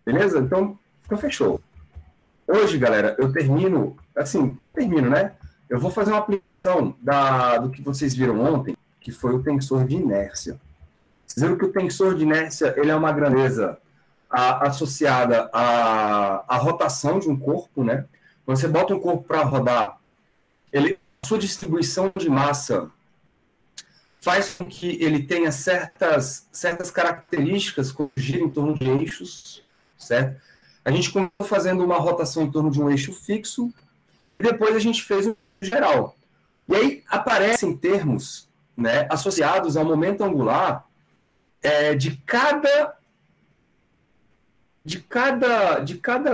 Beleza? Então, fechou. Hoje, galera, eu termino, né? Eu vou fazer uma aplicação do que vocês viram ontem, que foi o tensor de inércia. Vocês viram que o tensor de inércia ele é uma grandeza associada à rotação de um corpo, né? Quando você bota um corpo para rodar, a sua distribuição de massa faz com que ele tenha certas características que giram em torno de eixos, certo? A gente começou fazendo uma rotação em torno de um eixo fixo, e depois a gente fez um geral. E aí aparecem termos, né, associados ao momento angular de cada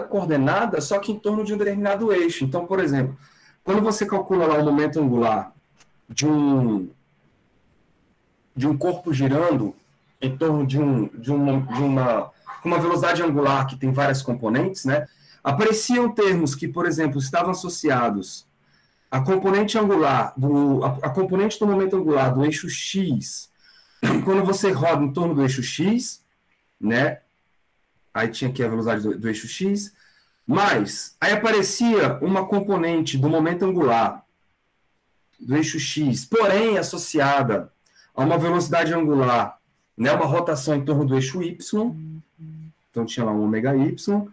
coordenada, só que em torno de um determinado eixo. Então, por exemplo, quando você calcula lá o momento angular de um corpo girando em torno de uma velocidade angular que tem várias componentes, né? Apareciam termos que, por exemplo, estavam associados à componente angular, a componente do momento angular do eixo X, quando você roda em torno do eixo X, né? Aí tinha aqui a velocidade do eixo X, mas aí aparecia uma componente do momento angular do eixo X, porém associada a uma velocidade angular, né, uma rotação em torno do eixo Y, então tinha lá um ômega Y,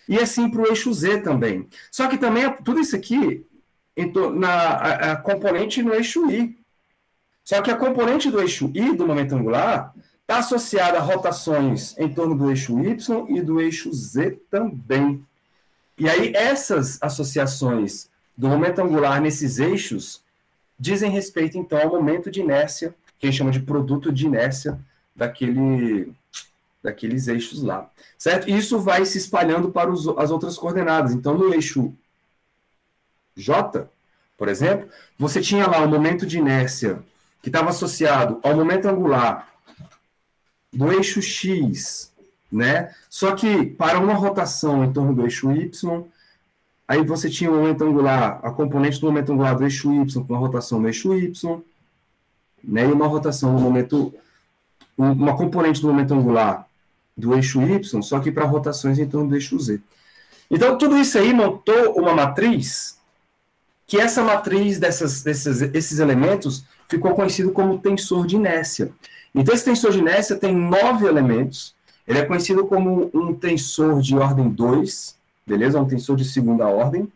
e assim para o eixo Z também. Só que também tudo isso aqui a componente no eixo Y. Só que a componente do eixo Y, do momento angular, está associada a rotações em torno do eixo Y e do eixo Z também. E aí essas associações do momento angular nesses eixos dizem respeito, então, ao momento de inércia, que a gente chama de produto de inércia daqueles eixos lá. Certo? E isso vai se espalhando para as outras coordenadas. Então, no eixo J, por exemplo, você tinha lá o momento de inércia que estava associado ao momento angular do eixo X, né? Só que para uma rotação em torno do eixo Y, aí você tinha o momento angular, a componente do momento angular do eixo Y com a rotação do eixo Y, né? E uma rotação uma componente do momento angular do eixo Y, só que para rotações em torno do eixo Z. Então, tudo isso aí montou uma matriz, que essa matriz desses elementos ficou conhecido como tensor de inércia. Então, esse tensor de inércia tem 9 elementos, ele é conhecido como um tensor de ordem 2, beleza? Um tensor de segunda ordem,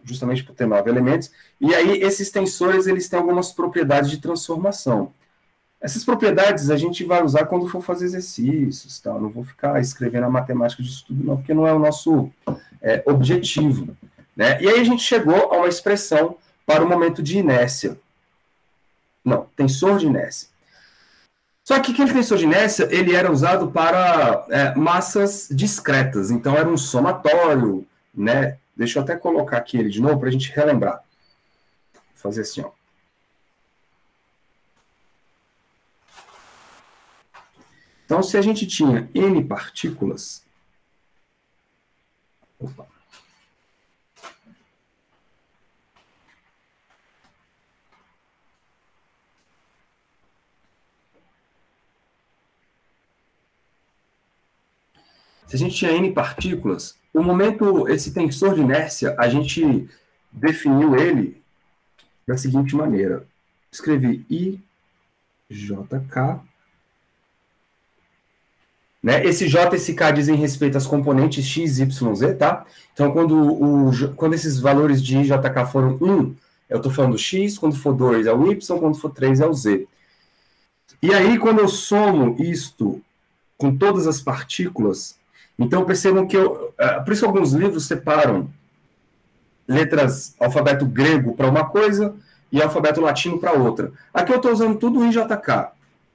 justamente por ter 9 elementos. E aí, esses tensores, eles têm algumas propriedades de transformação. Essas propriedades a gente vai usar quando for fazer exercícios, tá? Não vou ficar escrevendo a matemática de estudo, não, porque não é o nosso objetivo, né? E aí a gente chegou a uma expressão para o momento de inércia. Não, tensor de inércia. Só que aquele tensor de inércia, ele era usado para massas discretas, então era um somatório, né? Deixa eu até colocar aqui ele de novo para a gente relembrar. Vou fazer assim, ó. Então, se a gente tinha N partículas... Opa. Se a gente tinha N partículas, esse tensor de inércia, a gente definiu ele da seguinte maneira. Escrevi IJK. Né? Esse J e esse K dizem respeito às componentes X, Y, Z, tá? Então, quando esses valores de IJK foram 1, eu estou falando X, quando for 2 é o Y, quando for 3 é o Z. E aí, quando eu somo isto com todas as partículas, então percebam que por isso que alguns livros separam letras alfabeto grego para uma coisa e alfabeto latino para outra. Aqui eu estou usando tudo IJK,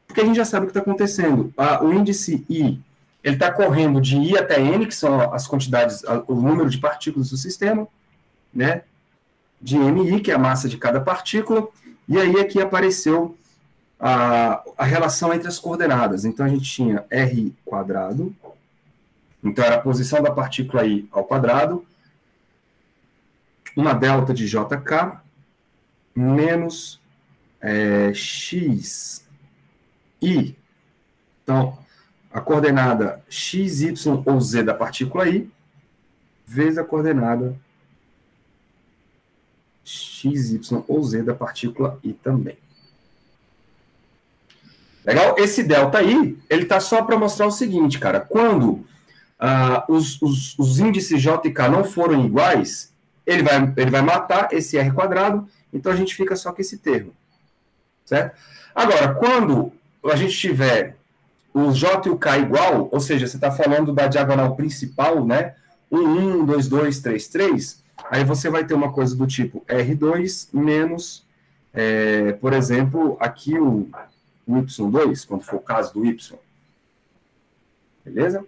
porque a gente já sabe o que está acontecendo. O índice I, ele está correndo de I até N, que são as quantidades, o número de partículas do sistema, né? De MI, que é a massa de cada partícula, e aí aqui apareceu a relação entre as coordenadas. Então a gente tinha R quadrado, então era a posição da partícula I ao quadrado, uma delta de JK, menos XI Então, a coordenada x, y ou z da partícula I, vezes a coordenada x, y ou z da partícula I também. Legal? Esse delta I, ele tá só para mostrar o seguinte, cara. Quando os índices J e K não forem iguais, ele vai matar esse R quadrado, então a gente fica só com esse termo. Certo? Agora, quando a gente tiver o J e o K igual, ou seja, você está falando da diagonal principal, né? 1, 2, 2, 3, 3, aí você vai ter uma coisa do tipo R2 menos, por exemplo, aqui o Y2, quando for o caso do Y. Beleza?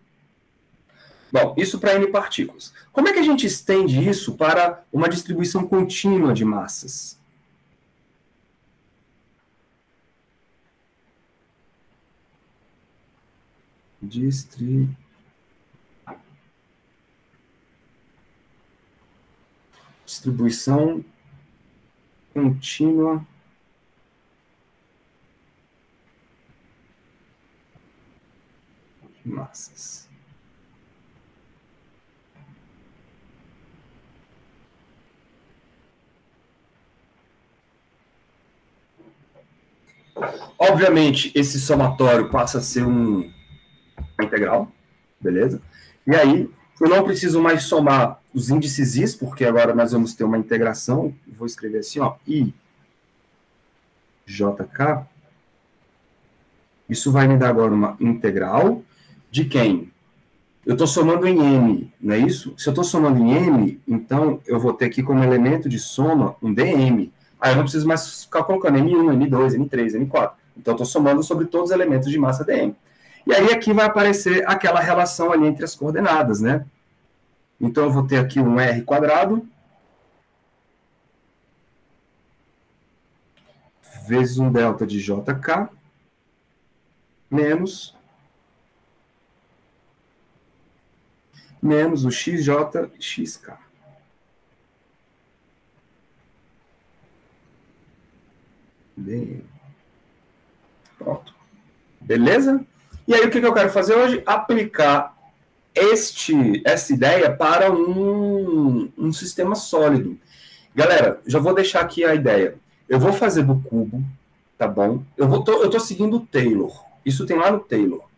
Bom, isso para N partículas. Como é que a gente estende isso para uma distribuição contínua de massas? Distribuição contínua de massas. Obviamente, esse somatório passa a ser uma integral, beleza? E aí, eu não preciso mais somar os índices is, porque agora nós vamos ter uma integração. Vou escrever assim, ó, I, JK. Isso vai me dar agora uma integral de quem? Eu estou somando em M, não é isso? Se eu estou somando em M, então eu vou ter aqui como elemento de soma um dm. Aí eu não preciso mais ficar colocando M1, M2, M3, M4. Então eu estou somando sobre todos os elementos de massa dm. E aí aqui vai aparecer aquela relação ali entre as coordenadas, né? Então eu vou ter aqui um R quadrado vezes um delta de JK menos o XJ XK. Bem, pronto. Beleza? E aí o que eu quero fazer hoje? Aplicar essa ideia para um sistema sólido. Galera, já vou deixar aqui a ideia. Eu vou fazer do cubo, tá bom? Eu tô seguindo o Taylor. Isso tem lá no Taylor.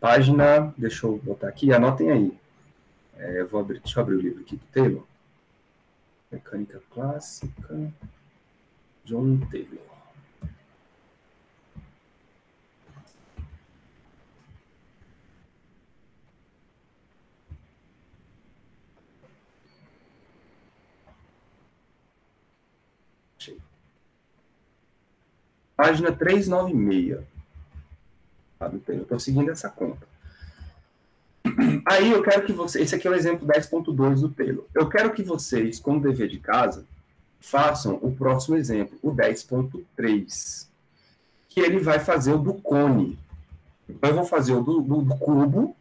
Página, deixa eu botar aqui, anotem aí. Deixa eu abrir o livro aqui do Taylor. Mecânica Clássica, John Taylor. Página 396. Eu estou seguindo essa conta. Aí eu quero que vocês... Esse aqui é o exemplo 10.2 do Taylor. Eu quero que vocês, como dever de casa, façam o próximo exemplo, o 10.3, que ele vai fazer o do cone. Então eu vou fazer o do cubo,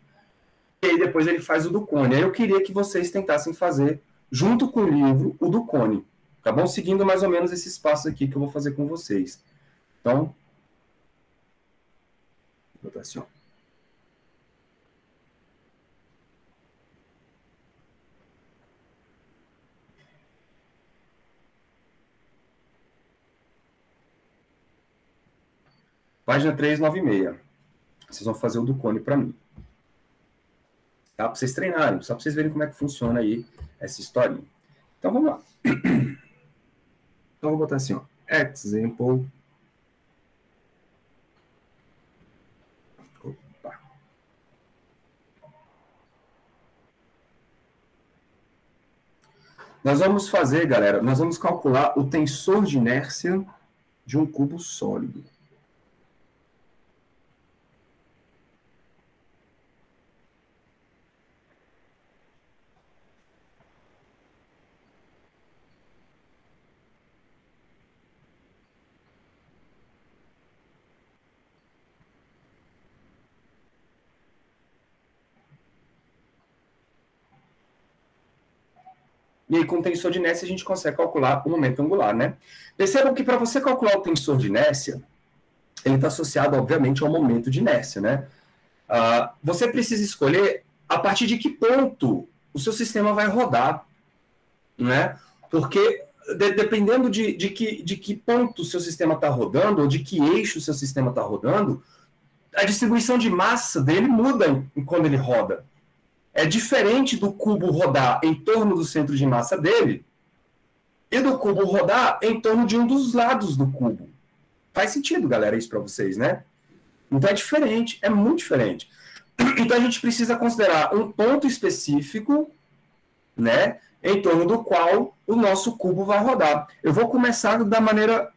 e aí depois ele faz o do cone. Aí eu queria que vocês tentassem fazer, junto com o livro, o do cone. Tá bom? Seguindo mais ou menos esses passos aqui que eu vou fazer com vocês. Então, vou botar assim, ó. Página 396. Vocês vão fazer o do cone para mim. Tá? Para vocês treinarem, só para vocês verem como é que funciona aí essa historinha. Então, vamos lá. Então, eu vou botar assim, ó. Example. Opa. Nós vamos fazer, galera, nós vamos calcular o tensor de inércia de um cubo sólido. E aí, com o tensor de inércia, a gente consegue calcular o momento angular, né? Percebam que para você calcular o tensor de inércia, ele está associado, obviamente, ao momento de inércia, né? Você precisa escolher a partir de que ponto o seu sistema vai rodar, né? Porque dependendo de que ponto o seu sistema está rodando, ou de que eixo o seu sistema está rodando, a distribuição de massa dele muda quando ele roda. É diferente do cubo rodar em torno do centro de massa dele e do cubo rodar em torno de um dos lados do cubo. Faz sentido, galera, isso para vocês, né? Então é diferente, é muito diferente. Então a gente precisa considerar um ponto específico, né, em torno do qual o nosso cubo vai rodar. Eu vou começar da maneira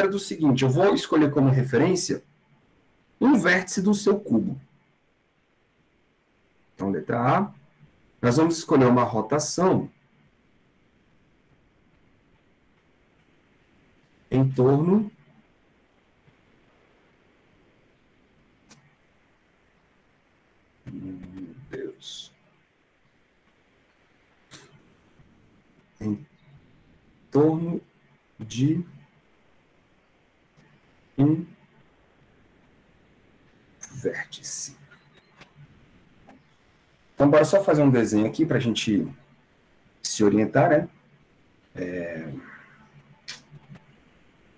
do seguinte, eu vou escolher como referência um vértice do seu cubo. Então, letra A, nós vamos escolher uma rotação em torno em torno de um vértice. Então, bora só fazer um desenho aqui para a gente se orientar, né?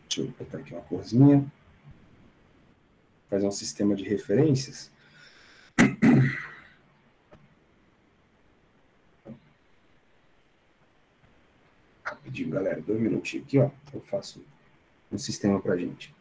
Deixa eu botar aqui uma corzinha. Fazer um sistema de referências. Rapidinho, galera. 2 minutinhos aqui, ó. Eu faço um sistema para a gente.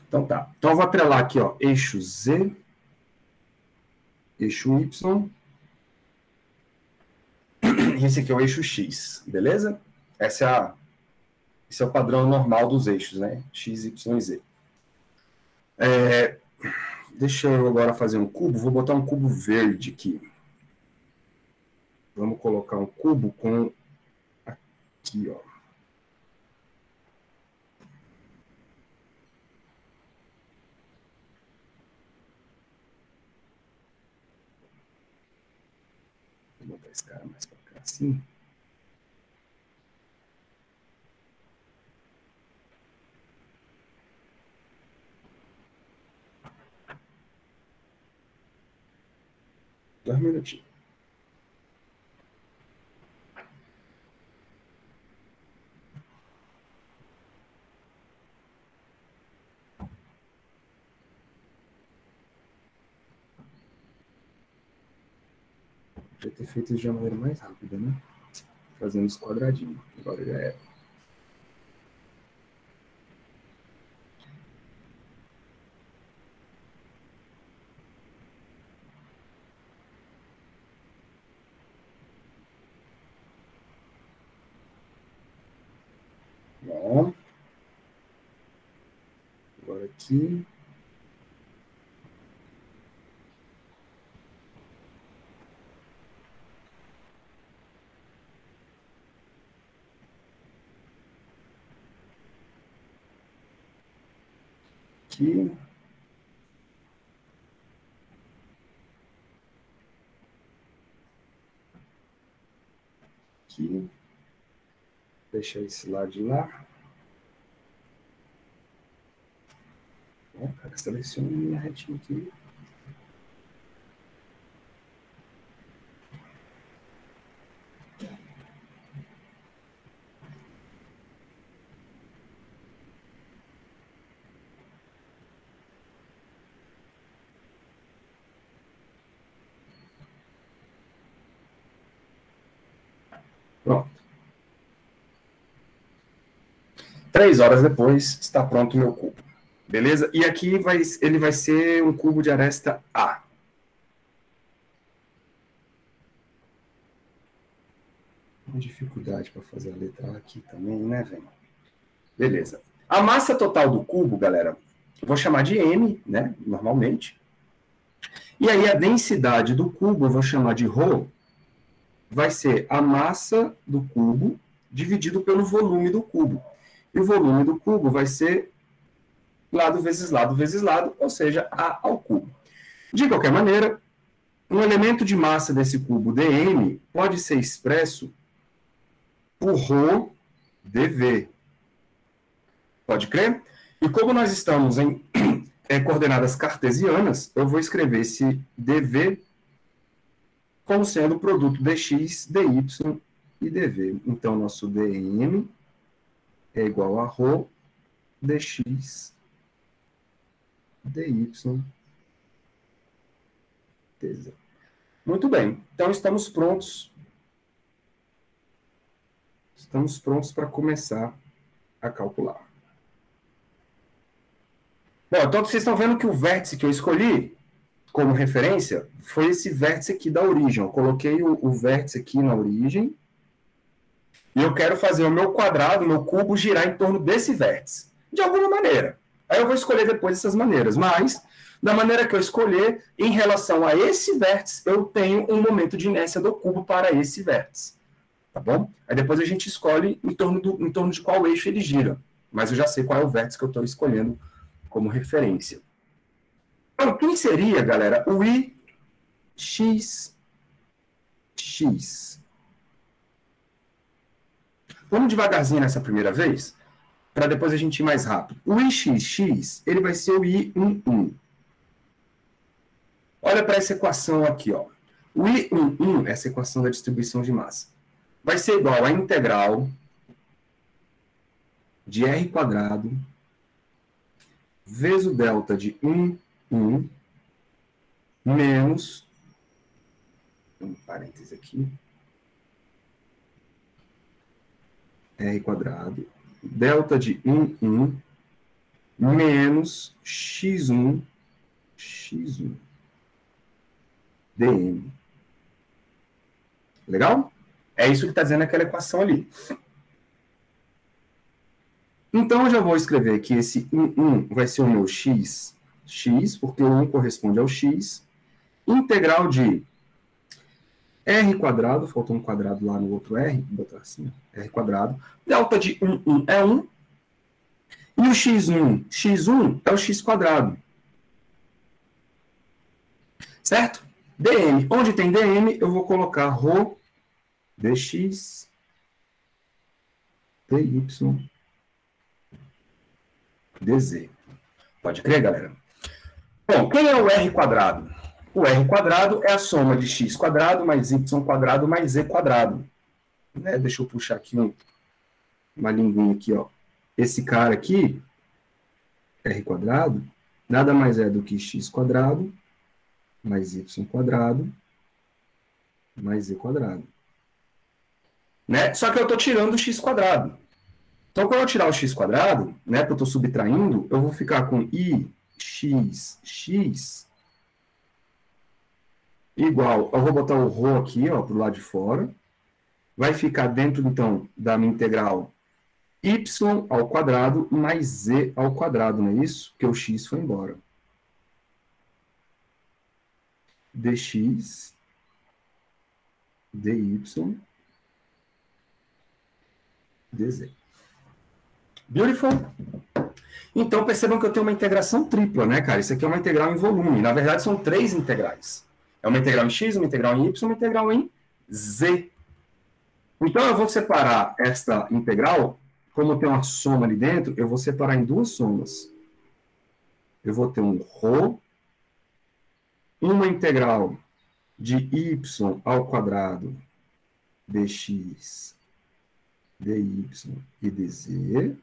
Então tá. Então eu vou atrelar aqui, ó, eixo Z, eixo Y, e esse aqui é o eixo X, beleza? Esse é o padrão normal dos eixos, né? X, Y e Z. Deixa eu agora fazer um cubo. Vou botar um cubo verde aqui. Vamos colocar um cubo com aqui, ó. Vou botar esse cara mais para cá, assim. Dois minutinhos. Podia ter feito isso de uma maneira mais rápida, né? Fazendo os quadradinhos. Agora já é. Bom. Agora aqui. Aqui. Aqui. Deixa esse lado de lá. Bom, cara, seleciona a minha retinha aqui. Pronto. 3 horas depois, está pronto o meu cubo. Beleza? E aqui ele vai ser um cubo de aresta A. Uma dificuldade para fazer a letra A aqui também, né, velho? Beleza. A massa total do cubo, galera, eu vou chamar de M, né, normalmente. E aí a densidade do cubo, eu vou chamar de ρ, vai ser a massa do cubo dividido pelo volume do cubo. E o volume do cubo vai ser lado vezes lado, ou seja, A ao cubo. De qualquer maneira, um elemento de massa desse cubo dm pode ser expresso por ρ dv. Pode crer? E como nós estamos em coordenadas cartesianas, eu vou escrever esse dv como sendo o produto dx, dy e dv. Então, nosso dm é igual a ρ dx dy dz. Muito bem. Então, estamos prontos. Estamos prontos para começar a calcular. Bom, então vocês estão vendo que o vértice que eu escolhi como referência foi esse vértice aqui da origem. Eu coloquei o vértice aqui na origem e eu quero fazer o meu quadrado, o meu cubo, girar em torno desse vértice, de alguma maneira. Aí eu vou escolher depois essas maneiras, mas da maneira que eu escolher, em relação a esse vértice, eu tenho um momento de inércia do cubo para esse vértice. Tá bom? Aí depois a gente escolhe em torno de qual eixo ele gira. Mas eu já sei qual é o vértice que eu estou escolhendo como referência. Então, quem seria, galera, o ixx? Vamos devagarzinho nessa primeira vez, para depois a gente ir mais rápido. O ixx, ele vai ser o i11. Olha para essa equação aqui, ó. O i11, essa equação da distribuição de massa, vai ser igual a integral de r² vezes o delta de 1 menos, um parêntese aqui, r², delta de 1 menos x1 dm. Legal? É isso que está dizendo aquela equação ali. Então, eu já vou escrever que esse 1 vai ser o meu x, porque o 1 corresponde ao x, integral de r², faltou um quadrado lá no outro r, vou botar assim, r², delta de 1 é 1, e o x1 é o x². Certo? dm, onde tem dm, eu vou colocar ρ dx dy dz. Pode crer, galera? Bom, quem é o r²? O r² é a soma de x² mais y² mais z². Né? Deixa eu puxar aqui uma linguinha aqui, ó. Esse cara aqui, r², nada mais é do que x² mais y² mais z². Né? Só que eu estou tirando o x². Então, quando eu tirar o x², né, que eu estou subtraindo, eu vou ficar com ixx igual, eu vou botar o ρ aqui, ó, para o lado de fora. Vai ficar dentro, então, da minha integral y² mais z², não é isso? Porque o x foi embora. dx dy dz. Beautiful? Então, percebam que eu tenho uma integração tripla, né, cara? Isso aqui é uma integral em volume. Na verdade, são 3 integrais. É uma integral em x, uma integral em y, uma integral em z. Então, eu vou separar esta integral, como tem uma soma ali dentro, eu vou separar em duas somas. Eu vou ter um ρ, uma integral de y² dx dy e dz,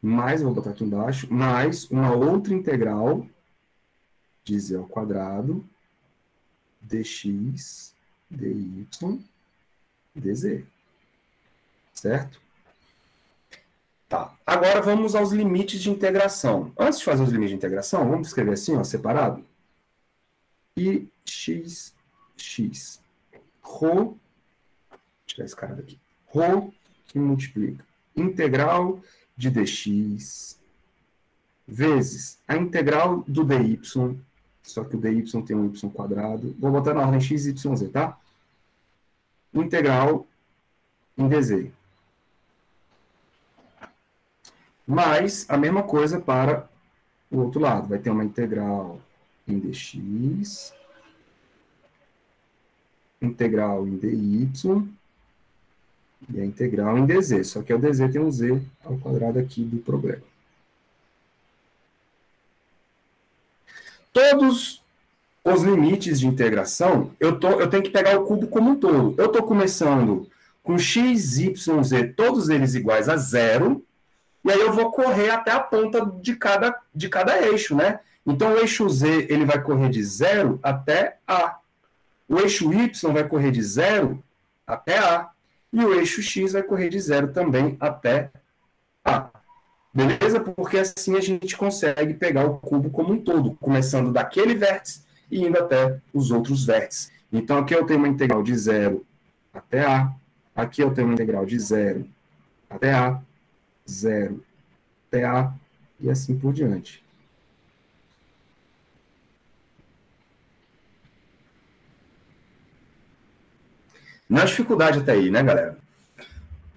mais, vou botar aqui embaixo, mais uma outra integral de z² dx dy dz. Certo? Tá. Agora vamos aos limites de integração. Antes de fazer os limites de integração, vamos escrever assim, ó, separado. ixx ρ, vou tirar esse cara daqui. Ρ que multiplica integral de dx vezes a integral do dy, só que o dy tem um y quadrado. Vou botar na ordem x, y, z, tá? Integral em dz. Mais a mesma coisa para o outro lado. Vai ter uma integral em dx, integral em dy e a integral em dz. Só que o dz tem um z ao quadrado aqui do problema. Todos os limites de integração, eu tenho que pegar o cubo como um todo. Eu estou começando com x, y, z, todos eles iguais a zero, e aí eu vou correr até a ponta de cada eixo, né? Então, o eixo z ele vai correr de 0 até A. O eixo y vai correr de 0 até A. E o eixo x vai correr de 0 também até A. Beleza? Porque assim a gente consegue pegar o cubo como um todo, começando daquele vértice e indo até os outros vértices. Então, aqui eu tenho uma integral de 0 até A. Aqui eu tenho uma integral de 0 até A. 0 até A. E assim por diante. Na dificuldade até aí, né, galera?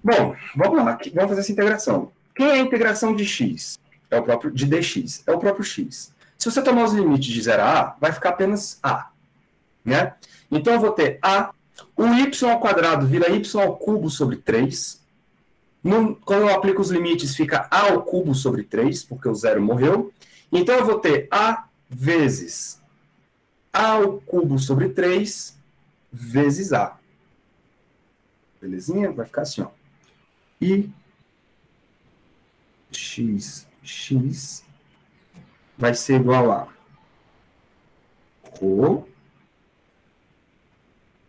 Bom, vamos lá. Vamos fazer essa integração. Quem é a integração de x? É o próprio, de dx. É o próprio x. Se você tomar os limites de 0 a A, vai ficar apenas A. Né? Então, eu vou ter A. O y ao quadrado vira y ao cubo sobre 3. Quando eu aplico os limites, fica A ao cubo sobre 3, porque o zero morreu. Então, eu vou ter A vezes A ao cubo sobre 3 vezes A. Belezinha? Vai ficar assim, ó. E x vai ser igual a ρ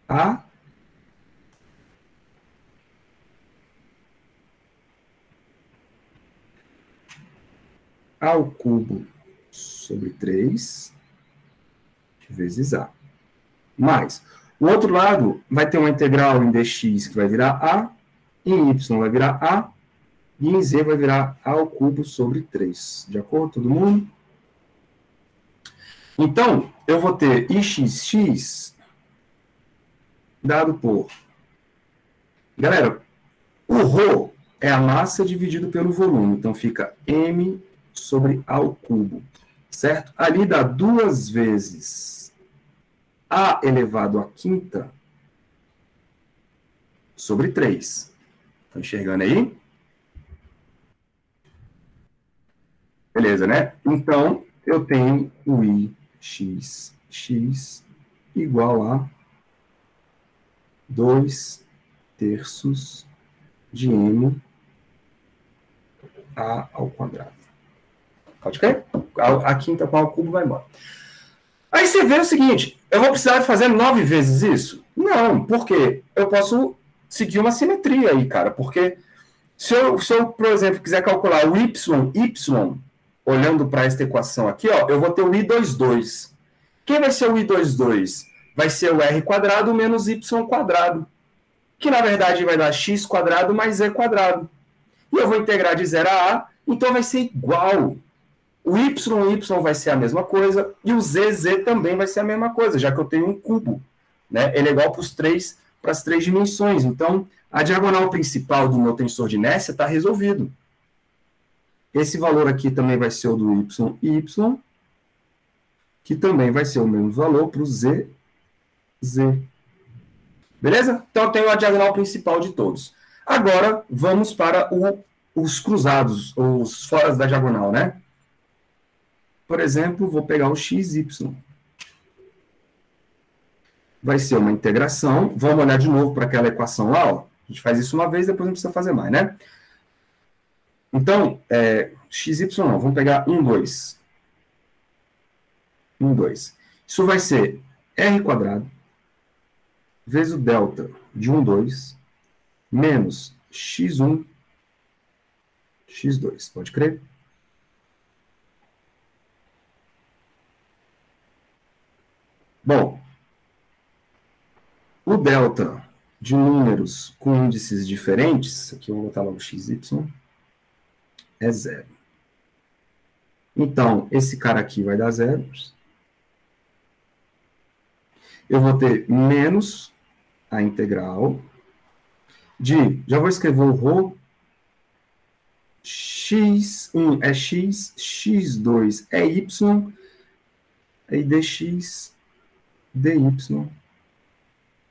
a ao cubo sobre 3 vezes A. Mais, o outro lado vai ter uma integral em dx que vai virar A, em y vai virar A, e em z vai virar A ao cubo sobre 3. De acordo, todo mundo? Então, eu vou ter ixx dado por... Galera, o ρ é a massa dividido pelo volume. Então, fica m sobre A ao cubo. Certo? Ali dá 2 vezes A elevado à quinta sobre 3. Estão enxergando aí? Beleza, né? Então, eu tenho o ixx igual a 2 terços de m a ao quadrado. Pode crer? A quinta com A ao cubo vai embora. Aí você vê o seguinte, eu vou precisar fazer 9 vezes isso? Não, porque eu posso seguir uma simetria aí, cara, porque se eu, por exemplo, quiser calcular o y, olhando para esta equação aqui, ó, eu vou ter o i22. Quem vai ser o i22? Vai ser o r quadrado menos y quadrado, que na verdade vai dar x quadrado mais z quadrado. E eu vou integrar de 0 a A, então vai ser igual. O y vai ser a mesma coisa, e o z também vai ser a mesma coisa, já que eu tenho um cubo. Né? Ele é igual para as 3 dimensões. Então, a diagonal principal do meu tensor de inércia está resolvido. Esse valor aqui também vai ser o do y, que também vai ser o mesmo valor para o z. Beleza? Então, eu tenho a diagonal principal de todos. Agora, vamos para os cruzados, os foras da diagonal, né? Por exemplo, vou pegar o xy. Vai ser uma integração. Vamos olhar de novo para aquela equação lá. Ó. A gente faz isso uma vez, depois não precisa fazer mais, né? Então, xy não. Vamos pegar 1, 2. 1, 2. Isso vai ser r quadrado vezes o delta de 1, 2 menos x1, x2. Pode crer? Bom, o delta de números com índices diferentes, aqui eu vou botar logo xy, é zero. Então, esse cara aqui vai dar zero. Eu vou ter menos a integral de, já vou escrever o rho, x1 é x, x2 é y, e dx, dy,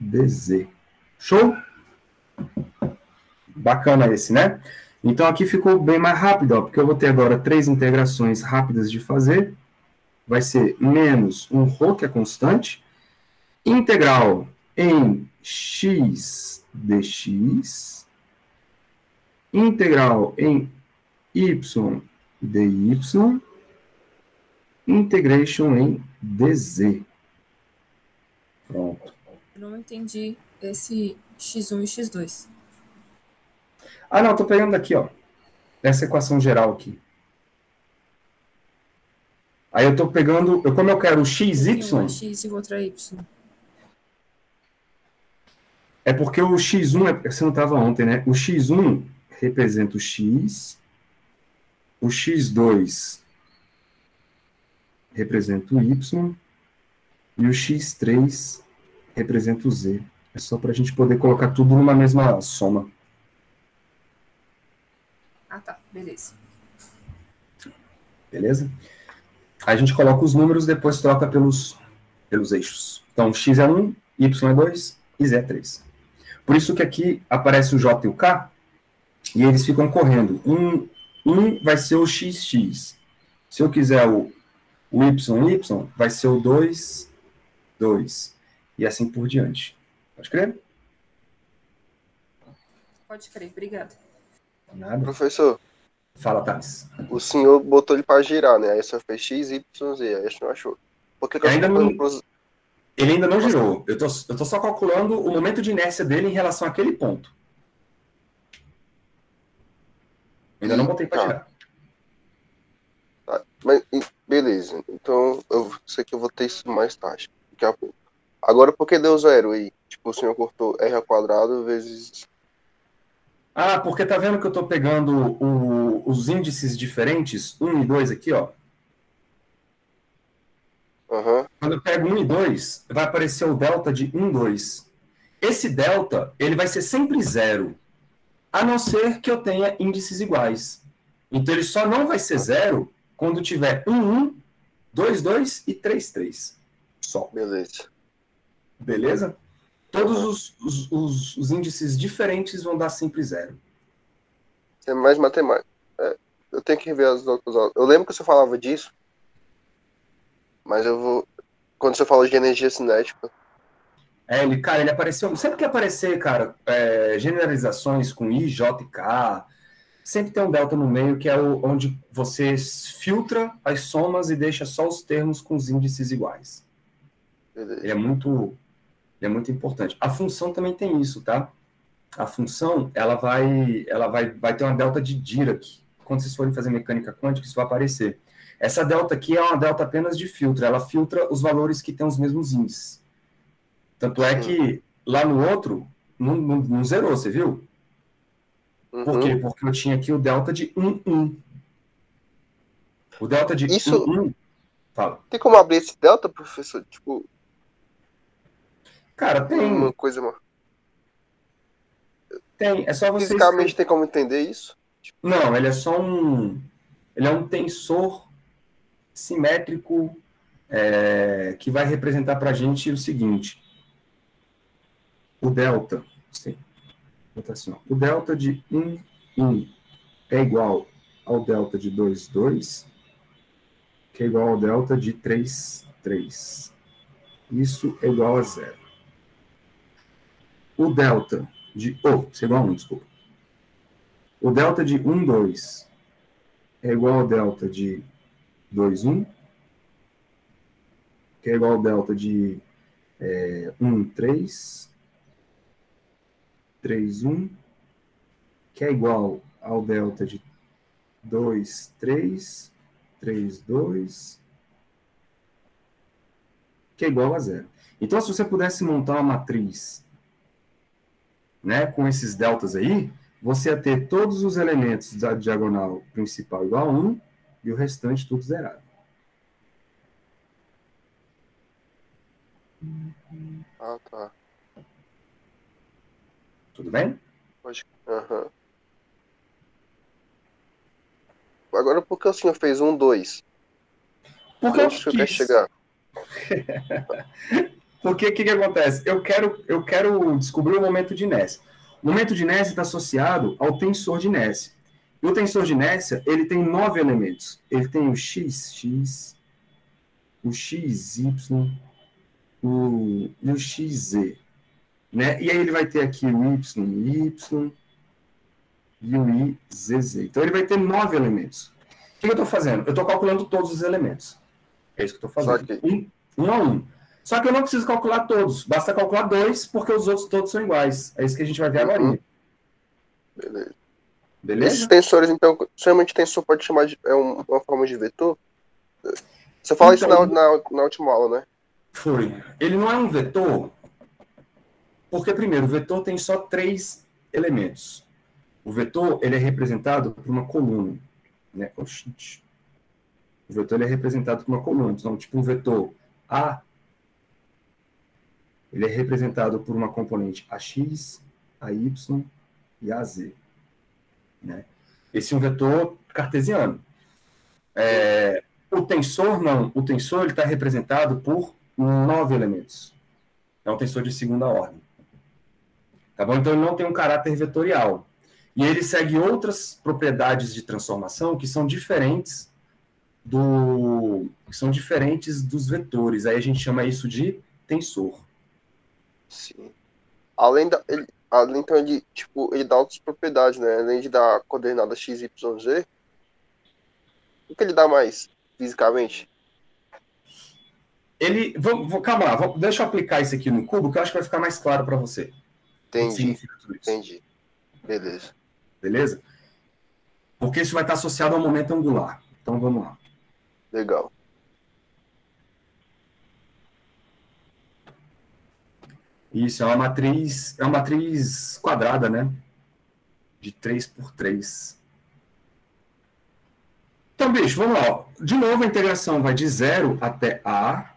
dz. Show? Bacana esse, né? Então, aqui ficou bem mais rápido, ó, porque eu vou ter agora 3 integrações rápidas de fazer. Vai ser menos um ρ, que é constante, integral em x dx, integral em y dy, integration em dz. Pronto. Eu não entendi esse x1 e x2. Ah, não, estou pegando aqui, ó. Essa equação geral aqui. Aí eu estou pegando, como eu quero o xy... Um é x e o outro é y. É porque o x1, você não estava ontem, né? O x1 representa o x, o x2 representa o y, e o x3 representa o z. É só para a gente poder colocar tudo numa mesma soma. Ah, tá. Beleza. Beleza? Aí a gente coloca os números, depois troca pelos eixos. Então, x é 1, y é 2 e z é 3. Por isso que aqui aparece o j e o k, e eles ficam correndo. Um vai ser o xx. Se eu quiser o y, vai ser o 2, 2. E assim por diante. Pode crer? Pode crer, obrigada. Nada. Professor, Fala, Thales. o senhor botou ele para girar, né? Aí só fez x, y, z. Aí a gente não achou. Por que eu Ainda tô não- pros... Ele ainda não girou. Eu tô só calculando o momento de inércia dele em relação àquele ponto. Ainda não botei para Tá. girar. Tá. Mas, beleza. Então, eu sei que eu vou ter isso mais tarde. Daqui a pouco. Agora, por que deu zero aí? Tipo, o senhor cortou r ao quadrado vezes... Ah, porque tá vendo que eu tô pegando os índices diferentes, 1 e 2 aqui, ó. Aham. Quando eu pego 1 e 2, vai aparecer o delta de 1, 2. Esse delta, ele vai ser sempre zero, a não ser que eu tenha índices iguais. Então, ele só não vai ser zero quando tiver 1, 1, 2, 2 e 3, 3. Só. Beleza. Beleza? Todos os índices diferentes vão dar sempre zero. Isso é mais matemática. É, eu tenho que rever as outras aulas. Eu lembro que você falava disso, mas eu vou... Quando você fala de energia cinética... Cara, ele apareceu. Sempre que aparecer, cara, generalizações com I, J e K, sempre tem um delta no meio, que é onde você filtra as somas e deixa só os termos com os índices iguais. Beleza. Ele é muito importante. A função também tem isso, tá? A função, ela vai ter uma delta de Dirac. Quando vocês forem fazer mecânica quântica, isso vai aparecer. Essa delta aqui é uma delta apenas de filtro. Ela filtra os valores que têm os mesmos índices. Tanto é que lá no outro, não zerou, você viu? Por quê? Porque eu tinha aqui o delta de 1, 1. O delta de Isso... 1, 1... Fala. Tem como abrir esse delta, professor? Tipo... Cara, tem. Uma coisa... Tem. É só você... Fisicamente tem como entender isso? Não, ele é só ele é um tensor simétrico que vai representar para a gente o seguinte. O delta... Sim. Assim, ó, o delta de 1, 1 é igual ao delta de 2, 2, que é igual ao delta de 3, 3. Isso é igual a zero. O delta de... isso é igual a 1, desculpa. O delta de 1, 2 é igual ao delta de 2, 1, que é igual ao delta de 1, 3, 3, 1, que é igual ao delta de 2, 3, 3, 2, que é igual a zero. Então, se você pudesse montar uma matriz né, com esses deltas aí, você ia ter todos os elementos da diagonal principal igual a 1 e o restante tudo zerado. Ah, tá. Tudo bem? Aham. Agora, por que o senhor fez 1, 2? Porque eu Onde o senhor quer quis. chegar? Porque o que acontece? Eu quero descobrir o momento de inércia. O momento de inércia está associado ao tensor de inércia. E o tensor de inércia, ele tem 9 elementos. Ele tem o x, o xy, e o xz. Né? E aí ele vai ter aqui o y e o izz. Então ele vai ter 9 elementos. O que eu estou fazendo? Eu estou calculando todos os elementos. É isso que eu estou fazendo. Um a um. Só que eu não preciso calcular todos. Basta calcular 2, porque os outros todos são iguais. É isso que a gente vai ver agora. Beleza. Beleza? Esses tensores, então, somente tensor pode chamar de uma forma de vetor? Você fala Então, isso na última aula, né? Foi. Ele não é um vetor, porque, primeiro, o vetor tem só 3 elementos. O vetor, ele é representado por uma coluna. Né? O vetor, ele é representado por uma coluna. Então, tipo, um vetor A, ele é representado por uma componente AX, AY e AZ. Né? Esse é um vetor cartesiano. O tensor, não. O tensor está representado por 9 elementos. É um tensor de segunda ordem. Tá bom? Então, ele não tem um caráter vetorial. E ele segue outras propriedades de transformação que são diferentes dos vetores. Aí a gente chama isso de tensor. Sim. Então, ele dá outras propriedades, né? Além de dar coordenada x, y, z, o que ele dá mais, fisicamente? Calma lá, deixa eu aplicar isso aqui no cubo, que eu acho que vai ficar mais claro para você. Entendi. Beleza. Beleza? Porque isso vai estar associado ao momento angular. Então, vamos lá. Legal. Isso, é uma matriz quadrada, né? De 3 por 3. Então, bicho, vamos lá. De novo, a integração vai de 0 até A,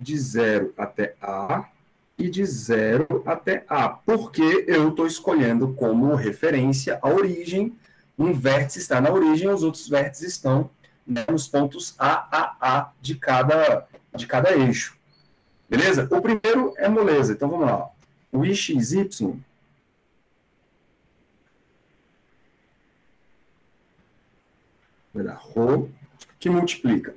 de 0 até A e de 0 até A. Porque eu estou escolhendo como referência a origem. Um vértice está na origem, os outros vértices estão, né, nos pontos A de cada eixo. Beleza? O primeiro é moleza. Então, vamos lá. O IXY vai dar ρ, que multiplica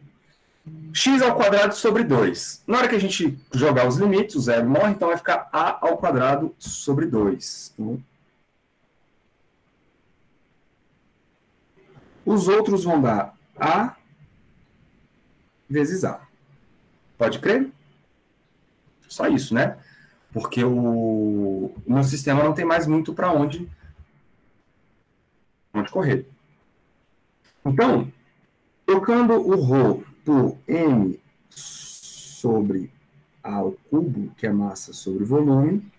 x ao quadrado sobre 2. Na hora que a gente jogar os limites, o zero morre, então vai ficar a ao quadrado sobre 2. Então, os outros vão dar a vezes a. Pode crer? Só isso, né? Porque o meu sistema não tem mais muito para onde correr. Então, trocando o ρ por m sobre a ao cubo, que é massa sobre volume,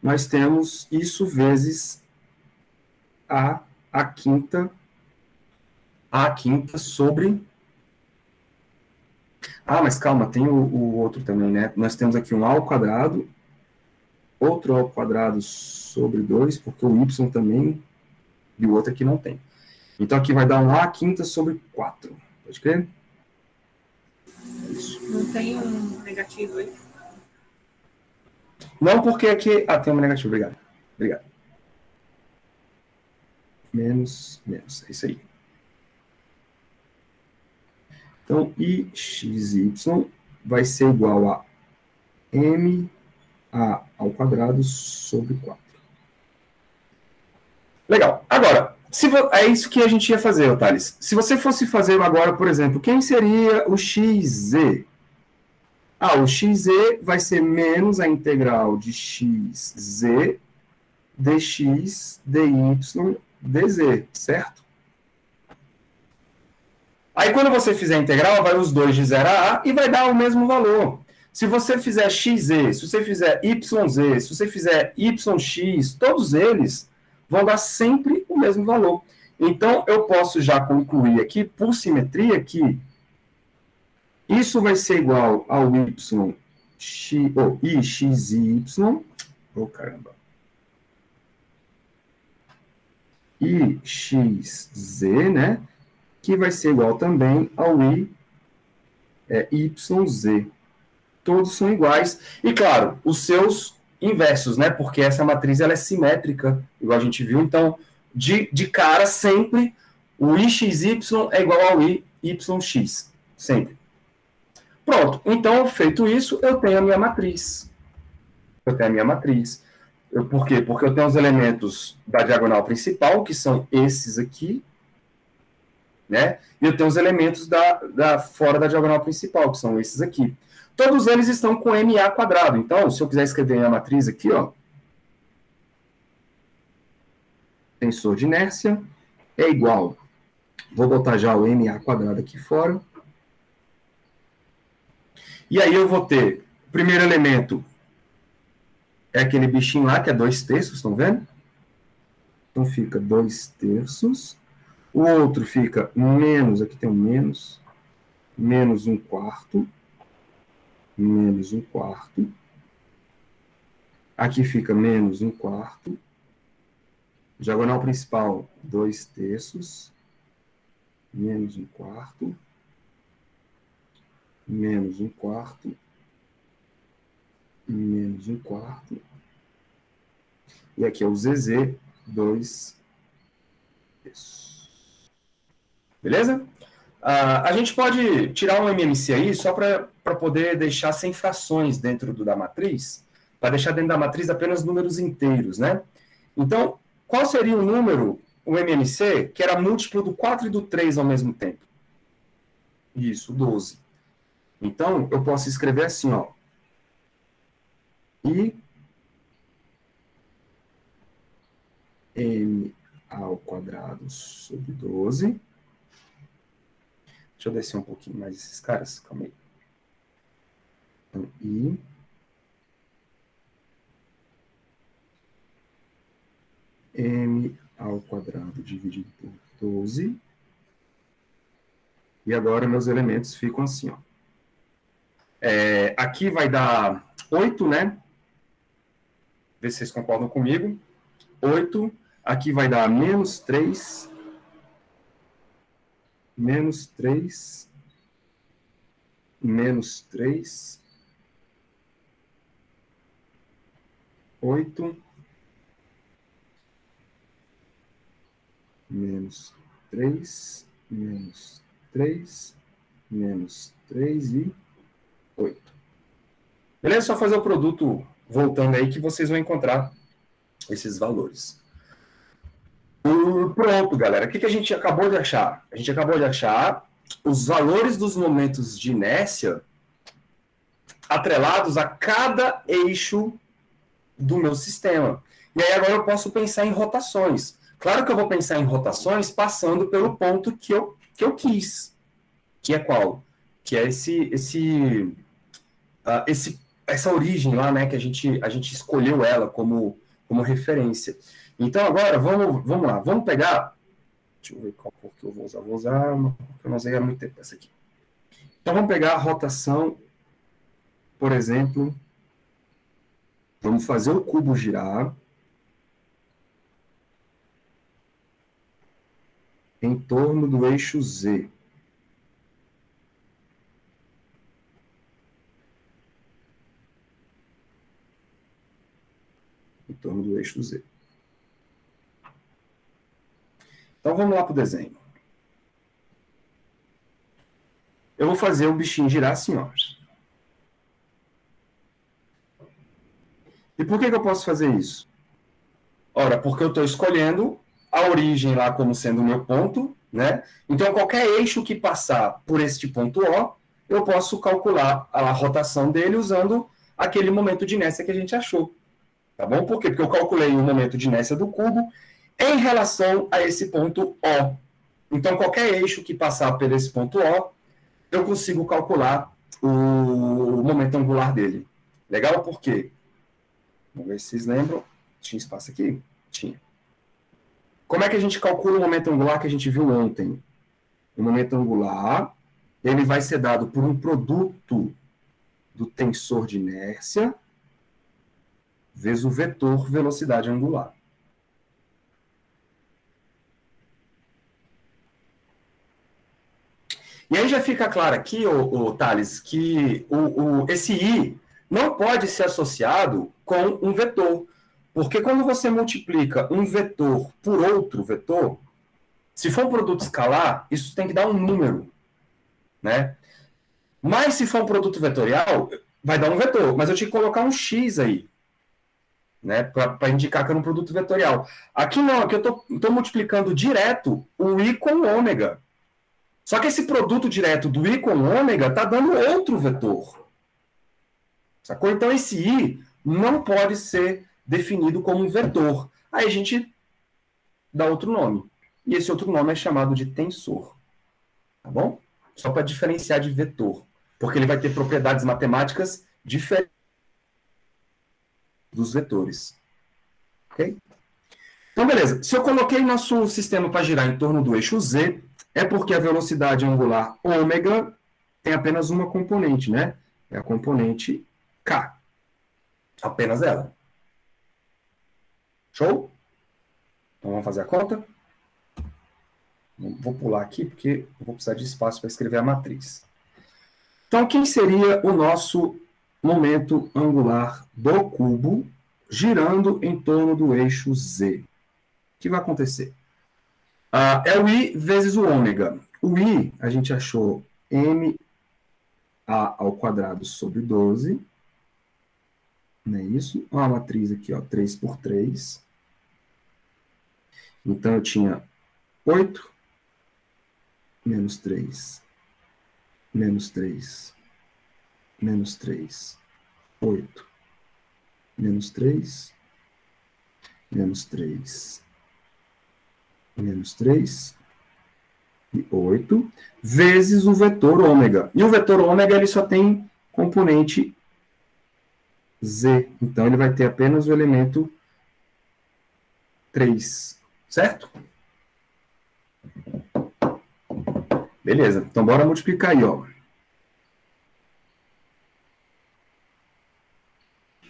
nós temos isso vezes a quinta sobre... Ah, mas calma, tem o outro também, né? Nós temos aqui um a ao quadrado, outro a ao quadrado sobre 2, porque o y também, e o outro aqui não tem. Então, aqui vai dar um a quinta sobre 4. Pode crer? Isso. Não tem um negativo aí? Não, porque aqui... Ah, tem um negativo, obrigado. Menos. É isso aí. Então, IXY vai ser igual a MA ao quadrado sobre 4. Legal. Agora, é isso que a gente ia fazer, Thales. Se você fosse fazer agora, por exemplo, quem seria o XZ? O XZ vai ser menos a integral de XZ dx dy dz, certo? Aí, quando você fizer a integral, vai os dois de 0 a A e vai dar o mesmo valor. Se você fizer XZ, se você fizer YZ, se você fizer YX, todos eles vão dar sempre o mesmo valor. Então, eu posso já concluir aqui, por simetria, que isso vai ser igual ao IXY, caramba, IXZ, né? Que vai ser igual também ao YZ. Todos são iguais. E, claro, os seus inversos, né? Porque essa matriz ela é simétrica, igual a gente viu. Então, de cara, sempre o IXY é igual ao IYX. Sempre. Pronto. Então, feito isso, eu tenho a minha matriz. Por quê? Porque eu tenho os elementos da diagonal principal, que são esses aqui, né? E eu tenho os elementos fora da diagonal principal, que são esses aqui. Todos eles estão com MA quadrado. Então, se eu quiser escrever a matriz aqui, ó, tensor de inércia é igual. Vou botar já o MA quadrado aqui fora. E aí eu vou ter, o primeiro elemento é aquele bichinho lá, que é 2/3, estão vendo? Então fica 2/3. O outro fica menos, aqui tem um menos 1/4. Menos 1/4. Aqui fica menos 1/4. Diagonal principal, 2/3. Menos 1/4. Menos 1/4. Menos 1/4. E aqui é o ZZ, 2/3. Beleza? A gente pode tirar um MMC aí só para poder deixar sem frações dentro da matriz, para deixar dentro da matriz apenas números inteiros, né? Então, qual seria o número, o MMC, que era múltiplo do 4 e do 3 ao mesmo tempo? Isso, 12. Então, eu posso escrever assim, ó. I M ao quadrado sobre 12. Deixa eu descer um pouquinho mais esses caras, calma aí. Então, I M ao quadrado dividido por 12. E agora meus elementos ficam assim, ó. Aqui vai dar 8, né? Vê se vocês concordam comigo. 8. Aqui vai dar menos 3. Menos 3. Menos 3. 8. Menos 3. Menos 3. Menos 3 e 8. Beleza? Só fazer o produto voltando aí que vocês vão encontrar esses valores. Pronto, galera. O que a gente acabou de achar? A gente acabou de achar os valores dos momentos de inércia atrelados a cada eixo do meu sistema. E aí agora eu posso pensar em rotações. Claro que eu vou pensar em rotações passando pelo ponto que eu quis. Que é qual? Que é essa origem lá, né, que a gente escolheu ela como referência. Então, agora, vamos lá. Vamos pegar... Deixa eu ver qual cor que eu vou usar. Vou usar uma cor que eu não usei há muito tempo, essa aqui. Então, vamos pegar a rotação, por exemplo. Vamos fazer o cubo girar em torno do eixo Z. Em torno do eixo Z. Então, vamos lá para o desenho. Eu vou fazer o bichinho girar assim, ó. E por que eu posso fazer isso? Ora, porque eu estou escolhendo a origem lá como sendo o meu ponto, né? Então, qualquer eixo que passar por este ponto O, eu posso calcular a rotação dele usando aquele momento de inércia que a gente achou. Tá bom? Por quê? Porque eu calculei o momento de inércia do cubo em relação a esse ponto O. Então, qualquer eixo que passar por esse ponto O, eu consigo calcular o momento angular dele. Legal? Por quê? Vamos ver se vocês lembram. Tinha espaço aqui? Tinha. Como é que a gente calcula o momento angular que a gente viu ontem? O momento angular, ele vai ser dado por um produto do tensor de inércia vezes o vetor velocidade angular. E aí já fica claro aqui, Thales, que esse I não pode ser associado com um vetor. Porque quando você multiplica um vetor por outro vetor, se for um produto escalar, isso tem que dar um número, né? Mas se for um produto vetorial, vai dar um vetor. Mas eu tinha que colocar um X aí, né? Para indicar que era um produto vetorial. Aqui não, aqui eu estou multiplicando direto o I com o ômega. Só que esse produto direto do I com o ômega está dando outro vetor. Sacou? Então esse I não pode ser definido como um vetor. Aí a gente dá outro nome. E esse outro nome é chamado de tensor. Tá bom? Só para diferenciar de vetor. Porque ele vai ter propriedades matemáticas diferentes dos vetores. Ok? Então, beleza. Se eu coloquei nosso sistema para girar em torno do eixo Z, é porque a velocidade angular ômega tem apenas uma componente, né? É a componente K. Apenas ela. Show? Então vamos fazer a conta? Vou pular aqui porque eu vou precisar de espaço para escrever a matriz. Então, quem seria o nosso momento angular do cubo girando em torno do eixo Z? O que vai acontecer? É o I vezes o ômega. O I, a gente achou MA ao quadrado sobre 12. Não é isso? Olha a matriz aqui, ó, 3 por 3. Então, eu tinha 8 menos 3, menos 3, menos 3, 8, menos 3, menos 3, menos 3 e 8, vezes o vetor ômega. E o vetor ômega ele só tem componente Z. Então, ele vai ter apenas o elemento 3. Certo? Beleza. Então, bora multiplicar aí, ó.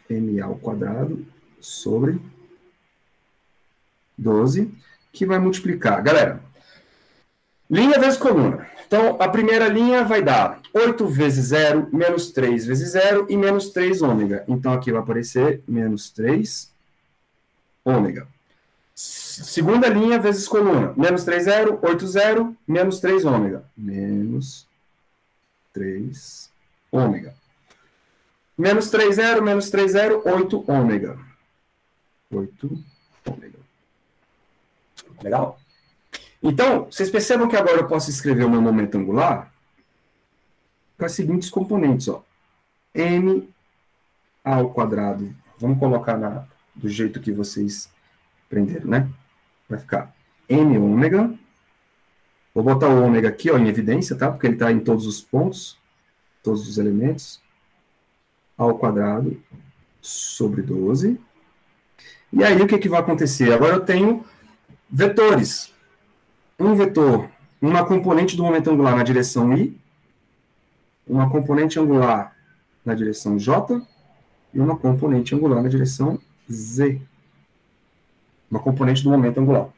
MA ao quadrado sobre 12, que vai multiplicar. Galera, linha vezes coluna. Então, a primeira linha vai dar 8 vezes 0, menos 3 vezes 0 e menos 3 ômega. Então, aqui vai aparecer menos 3 ômega. Segunda linha vezes coluna. Menos 3, 0, 8, 0, menos 3 ômega. Menos 3 ômega. Menos 3, 0, menos 3, 0, 8 ômega. 8 ômega. Legal? Então, vocês percebam que agora eu posso escrever o meu momento angular com as seguintes componentes, ó. M ao quadrado. Vamos colocar do jeito que vocês aprenderam, né? Vai ficar M ômega. Vou botar o ômega aqui, ó, em evidência, tá? Porque ele está em todos os pontos, todos os elementos. Ao quadrado sobre 12. E aí, o que vai acontecer? Agora eu tenho vetores. Um vetor, uma componente do momento angular na direção I, uma componente angular na direção J e uma componente angular na direção Z. Uma componente do momento angular.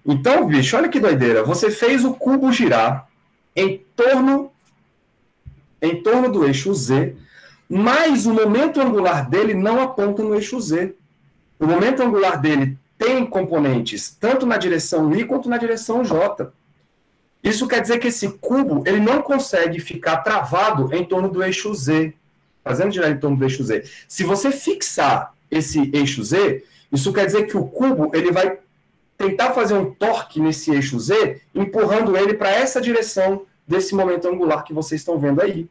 Então, bicho, olha que doideira. Você fez o cubo girar em torno do eixo Z, mas o momento angular dele não aponta no eixo Z. O momento angular dele tem componentes tanto na direção I quanto na direção J. Isso quer dizer que esse cubo ele não consegue ficar travado em torno do eixo Z, fazendo girar em torno do eixo Z. Se você fixar esse eixo Z, isso quer dizer que o cubo ele vai tentar fazer um torque nesse eixo Z, empurrando ele para essa direção desse momento angular que vocês estão vendo aí.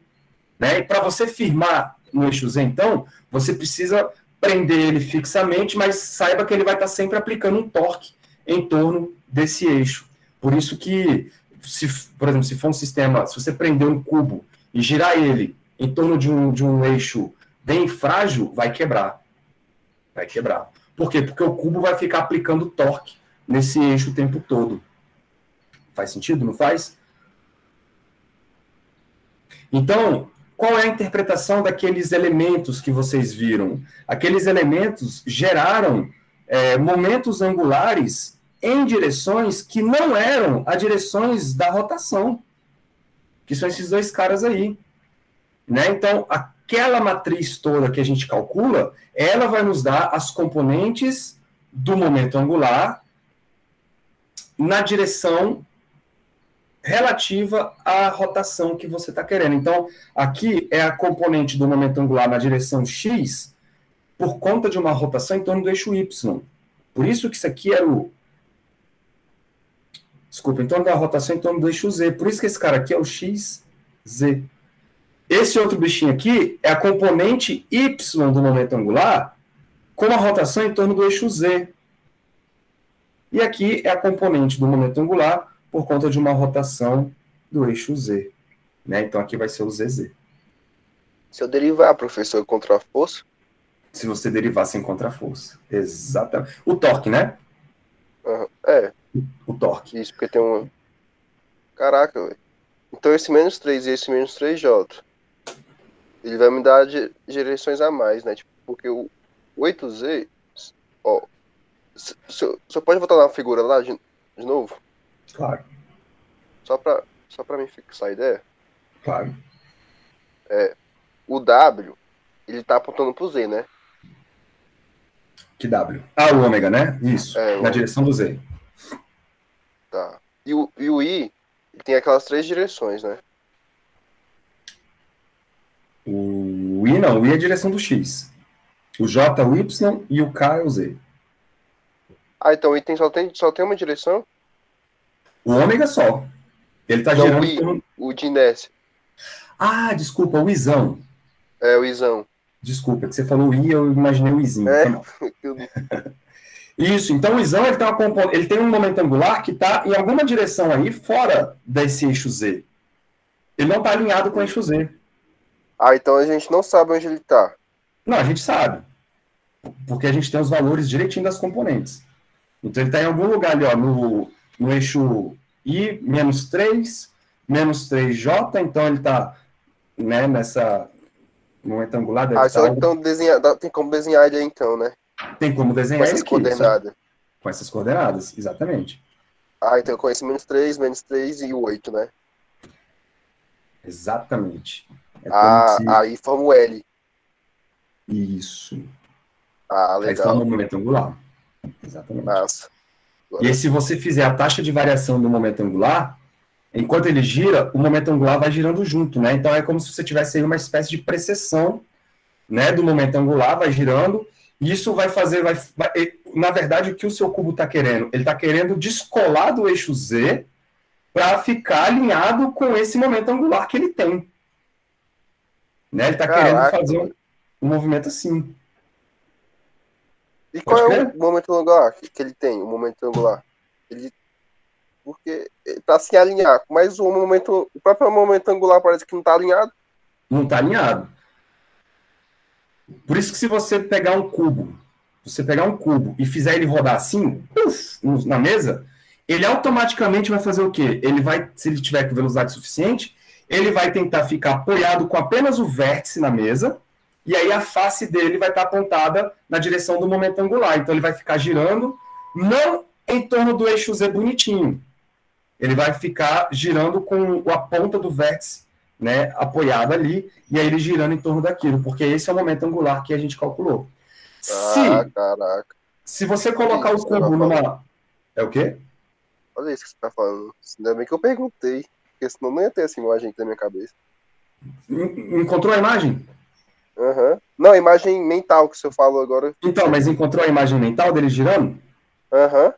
Né? E para você firmar no eixo Z, então, você precisa prender ele fixamente, mas saiba que ele vai estar sempre aplicando um torque em torno desse eixo. Por isso que, por exemplo, se for um sistema, se você prender um cubo e girar ele em torno de um eixo bem frágil, vai quebrar. Vai quebrar. Por quê? Porque o cubo vai ficar aplicando torque nesse eixo o tempo todo. Faz sentido? Não faz? Então, qual é a interpretação daqueles elementos que vocês viram? Aqueles elementos geraram momentos angulares em direções que não eram as direções da rotação, que são esses dois caras aí. Né? Então, aquela matriz toda que a gente calcula, ela vai nos dar as componentes do momento angular na direção relativa à rotação que você está querendo. Então, aqui é a componente do momento angular na direção x por conta de uma rotação em torno do eixo y. Por isso que isso aqui era o... Desculpa, em torno da rotação em torno do eixo z. Por isso que esse cara aqui é o xz. Esse outro bichinho aqui é a componente y do momento angular com a rotação em torno do eixo z. E aqui é a componente do momento angular por conta de uma rotação do eixo z. Né? Então, aqui vai ser o zz. Se eu derivar, professor, contra a força? Se você derivar sem contraforça. Exatamente. O torque, né? Uhum. É. O torque. Isso, porque tem um... Caraca, velho. Então, esse menos 3 e esse menos 3J, ele vai me dar direções a mais, né? Tipo, porque o 8Z... Ó, você pode voltar na figura lá de novo? Claro. Só pra mim fixar a ideia. Claro. O W, ele tá apontando pro Z, né? Que W? Ah, o ômega, né? Isso. Na direção do Z. Tá. E o I, ele tem aquelas 3 direções, né? O I não. O I é a direção do X. O J é o Y e o K é o Z. Ah, então o item só tem uma direção? O ômega só. Ele tá Não, girando... o de inércia. Ah, desculpa, o Izão. É, o Izão. Desculpa, que você falou I, eu imaginei o Izinho. Isso, então o Izão ele tem um momento angular que está em alguma direção aí fora desse eixo Z. Ele não está alinhado com o eixo Z. Ah, então a gente não sabe onde ele está. Não, a gente sabe. Porque a gente tem os valores direitinho das componentes. Então ele está em algum lugar ali, ó, no eixo I, menos 3, menos 3J, então ele está, né, nessa momento angular. Então tem como desenhar ele aí, então, né? Tem como desenhar com essas coordenadas. Com essas coordenadas, exatamente. Ah, então eu conheço menos 3 e o 8, né? Exatamente. Aí forma o L. Isso. Ah, legal. Aí forma o momento angular. Exatamente. Nossa. E aí, se você fizer a taxa de variação do momento angular, enquanto ele gira, o momento angular vai girando junto, né? Então é como se você tivesse aí uma espécie de precessão, né, do momento angular, vai girando, e isso vai fazer, na verdade, o que o seu cubo está querendo? Ele está querendo descolar do eixo Z para ficar alinhado com esse momento angular que ele tem. Né? Ele está querendo fazer um movimento assim. E qual é o momento angular que ele tem? O momento angular? Porque para se alinhar, mas o próprio momento angular parece que não está alinhado. Não está alinhado. Por isso que se você pegar um cubo e fizer ele rodar assim, na mesa, ele automaticamente vai fazer o quê? Ele vai, se ele tiver com velocidade suficiente, ele vai tentar ficar apoiado com apenas o vértice na mesa, e aí a face dele vai estar apontada na direção do momento angular. Então ele vai ficar girando, não em torno do eixo Z bonitinho. Ele vai ficar girando com a ponta do vértice, né, apoiada ali, e aí ele girando em torno daquilo, porque esse é o momento angular que a gente calculou. Caraca. Se você colocar o cubo numa... É o quê? Olha isso que você tá falando. Ainda bem que eu perguntei, porque senão não ia ter essa imagem aqui na minha cabeça. Encontrou a imagem? Uhum. Não, a imagem mental que você falou agora. Então, mas encontrou a imagem mental dele girando? Aham.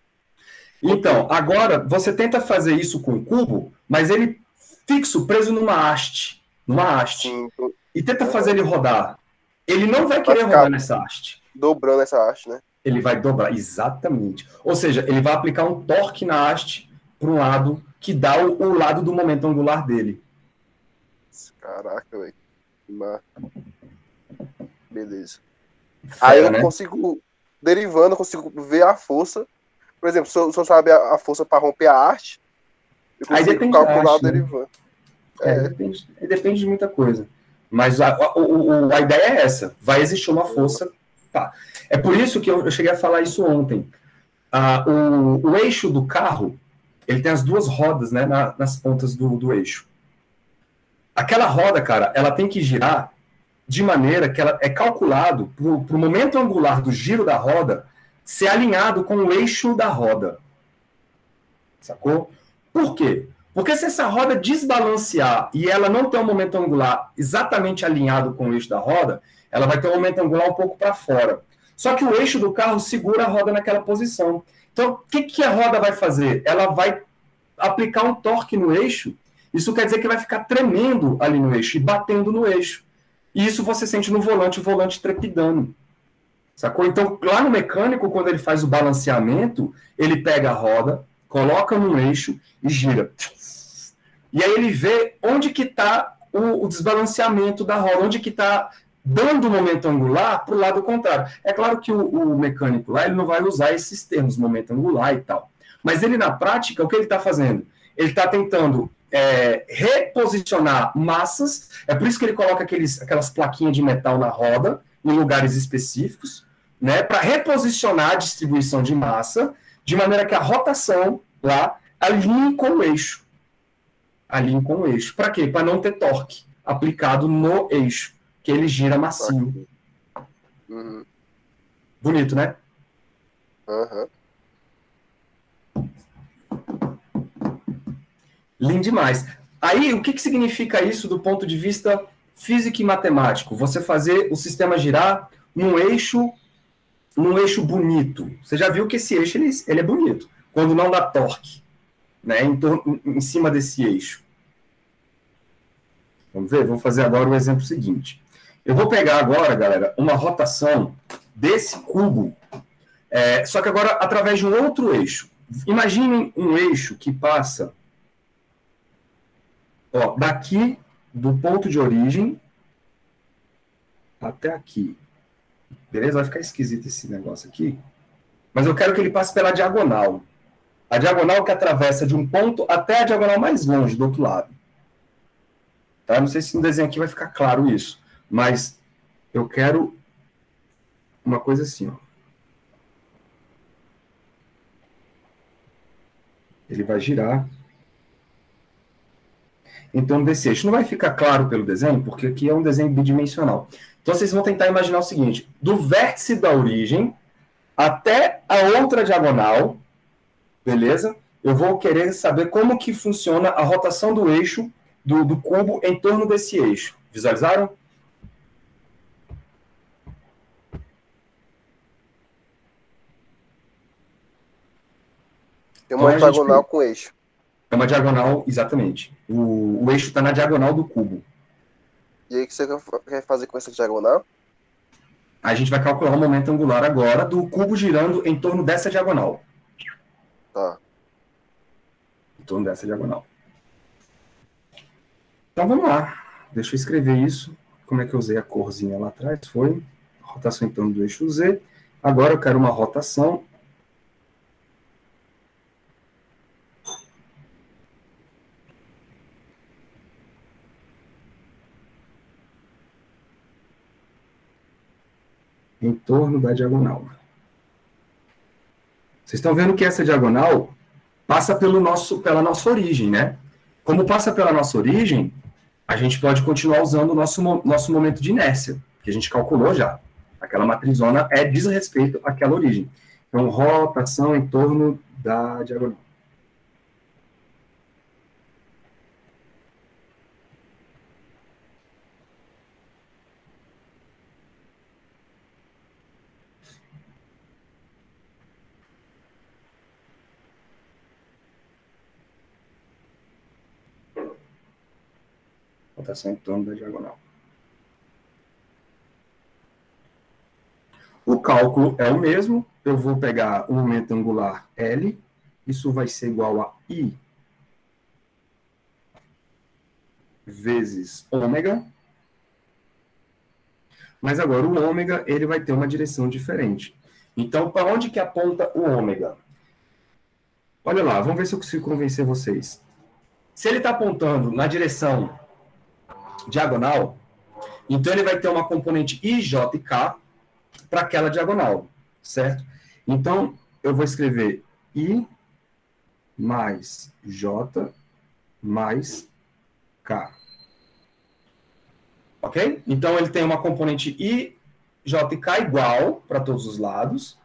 Então, agora, você tenta fazer isso com o cubo, mas ele fixo, preso numa haste. Sim, e tenta fazer ele rodar. Ele não vai querer rodar nessa haste. Dobrando essa haste, né? Ele vai dobrar, exatamente. Ou seja, ele vai aplicar um torque na haste para um lado, que dá o lado do momento angular dele. Caraca, velho. Beleza. Fera, Aí eu né? consigo, derivando, eu consigo ver a força. Por exemplo, se eu sabe a força para romper a arte, eu Aí consigo depende da calcular o arte, né? derivando. Depende de muita coisa. Mas a ideia é essa. Vai existir uma força. Tá. É por isso que eu cheguei a falar isso ontem. O eixo do carro, ele tem as duas rodas, né, nas pontas do eixo. Aquela roda, cara, ela tem que girar de maneira que ela é calculado para o momento angular do giro da roda ser alinhado com o eixo da roda. Sacou? Por quê? Porque se essa roda desbalancear e ela não ter um momento angular exatamente alinhado com o eixo da roda, ela vai ter um momento angular um pouco para fora. Só que o eixo do carro segura a roda naquela posição. Então, o que a roda vai fazer? Ela vai aplicar um torque no eixo. Isso quer dizer que vai ficar tremendo ali no eixo e batendo no eixo. E isso você sente no volante, o volante trepidando. Sacou? Então, lá no mecânico, quando ele faz o balanceamento, ele pega a roda, coloca no eixo e gira. E aí ele vê onde que está o desbalanceamento da roda, onde que está dando o momento angular para o lado contrário. É claro que o mecânico lá ele não vai usar esses termos, momento angular e tal. Mas ele, na prática, o que ele está fazendo? Ele está tentando reposicionar massas, é por isso que ele coloca aquelas plaquinhas de metal na roda, em lugares específicos, né, para reposicionar a distribuição de massa, de maneira que a rotação lá alinhe com o eixo. Alinhe com o eixo. Para quê? Para não ter torque aplicado no eixo, que ele gira macio. Uhum. Bonito, né? Uhum. Lindo demais. Aí, o que significa isso do ponto de vista físico e matemático? Você fazer o sistema girar num eixo bonito. Você já viu que esse eixo ele é bonito, quando não dá torque, né, em cima desse eixo. Vamos ver? Vamos fazer agora o exemplo seguinte. Eu vou pegar agora, galera, uma rotação desse cubo, só que agora através de um outro eixo. Imaginem um eixo que passa daqui do ponto de origem até aqui. Beleza? Vai ficar esquisito esse negócio aqui. Mas eu quero que ele passe pela diagonal. A diagonal que atravessa de um ponto até a diagonal mais longe, do outro lado. Tá? Não sei se no desenho aqui vai ficar claro isso. Mas eu quero uma coisa assim. Ó. Ele vai girar em torno desse eixo. Não vai ficar claro pelo desenho, porque aqui é um desenho bidimensional. Então, vocês vão tentar imaginar o seguinte. Do vértice da origem até a outra diagonal, beleza? Eu vou querer saber como que funciona a rotação do eixo, do cubo, em torno desse eixo. Visualizaram? Tem uma Então, diagonal com eixo. É uma diagonal, exatamente. O eixo está na diagonal do cubo. E aí, o que você quer fazer com essa diagonal? A gente vai calcular o momento angular agora do cubo girando em torno dessa diagonal. Tá. Em torno dessa diagonal. Então, vamos lá. Deixa eu escrever isso. Como é que eu usei a corzinha lá atrás? Foi rotação em torno do eixo Z. Agora eu quero uma rotação em torno da diagonal. Vocês estão vendo que essa diagonal passa pela nossa origem, né? Como passa pela nossa origem, a gente pode continuar usando o nosso momento de inércia, que a gente calculou já. Aquela matrizona diz respeito àquela origem. Então, rotação em torno da diagonal. Rotação em torno da diagonal. O cálculo é o mesmo. Eu vou pegar o momento angular L. Isso vai ser igual a I vezes ômega. Mas agora o ômega, ele vai ter uma direção diferente. Então, para onde que aponta o ômega? Olha lá, vamos ver se eu consigo convencer vocês. Se ele está apontando na direção diagonal, então ele vai ter uma componente I, J e K para aquela diagonal, certo? Então, eu vou escrever I mais J mais K. Ok? Então, ele tem uma componente I, J e K igual para todos os lados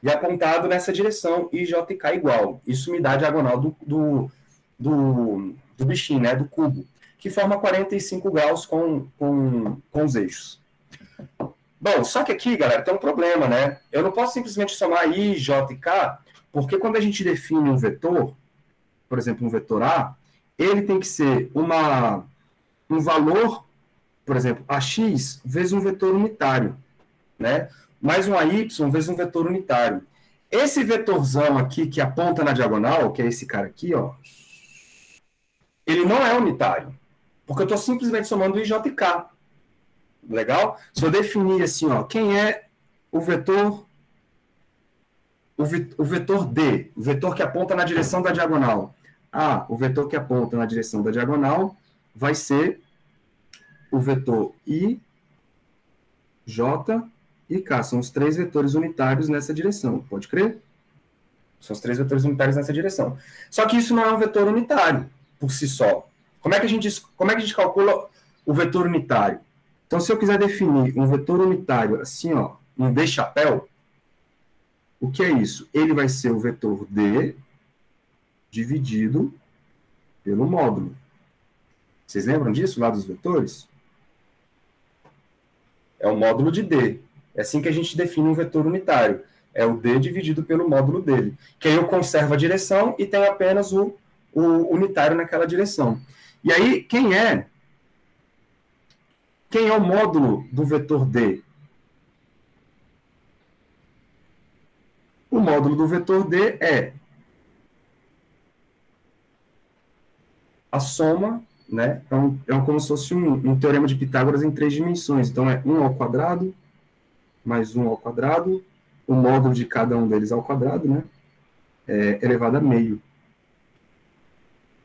e apontado nessa direção I, J e K igual. Isso me dá a diagonal do bichinho, né? Do cubo, que forma 45 graus com os eixos. Bom, só que aqui, galera, tem um problema, né? Eu não posso simplesmente somar I, J e K, porque quando a gente define um vetor, por exemplo, um vetor A, ele tem que ser um valor, por exemplo, AX vezes um vetor unitário, né? Mais um AY vezes um vetor unitário. Esse vetorzão aqui que aponta na diagonal, que é esse cara aqui, ó, ele não é unitário, porque eu estou simplesmente somando I, J e K. Legal? Se eu definir assim, ó, quem é o vetor D, o vetor que aponta na direção da diagonal. Ah, o vetor que aponta na direção da diagonal vai ser o vetor I, J e K. São os três vetores unitários nessa direção. Pode crer? São os três vetores unitários nessa direção. Só que isso não é um vetor unitário por si só. Como é que a gente calcula o vetor unitário? Então, se eu quiser definir um vetor unitário assim, ó, um D chapéu, o que é isso? Ele vai ser o vetor D dividido pelo módulo. Vocês lembram disso, lá dos vetores? É o módulo de D. É assim que a gente define um vetor unitário. É o D dividido pelo módulo dele. Que aí eu conservo a direção e tenho apenas o unitário naquela direção. E aí, quem é o módulo do vetor D? O módulo do vetor D é a soma, né? É como se fosse um teorema de Pitágoras em 3 dimensões. Então, é 1 ao quadrado, mais 1 ao quadrado, o módulo de cada um deles ao quadrado, né? Elevado a meio.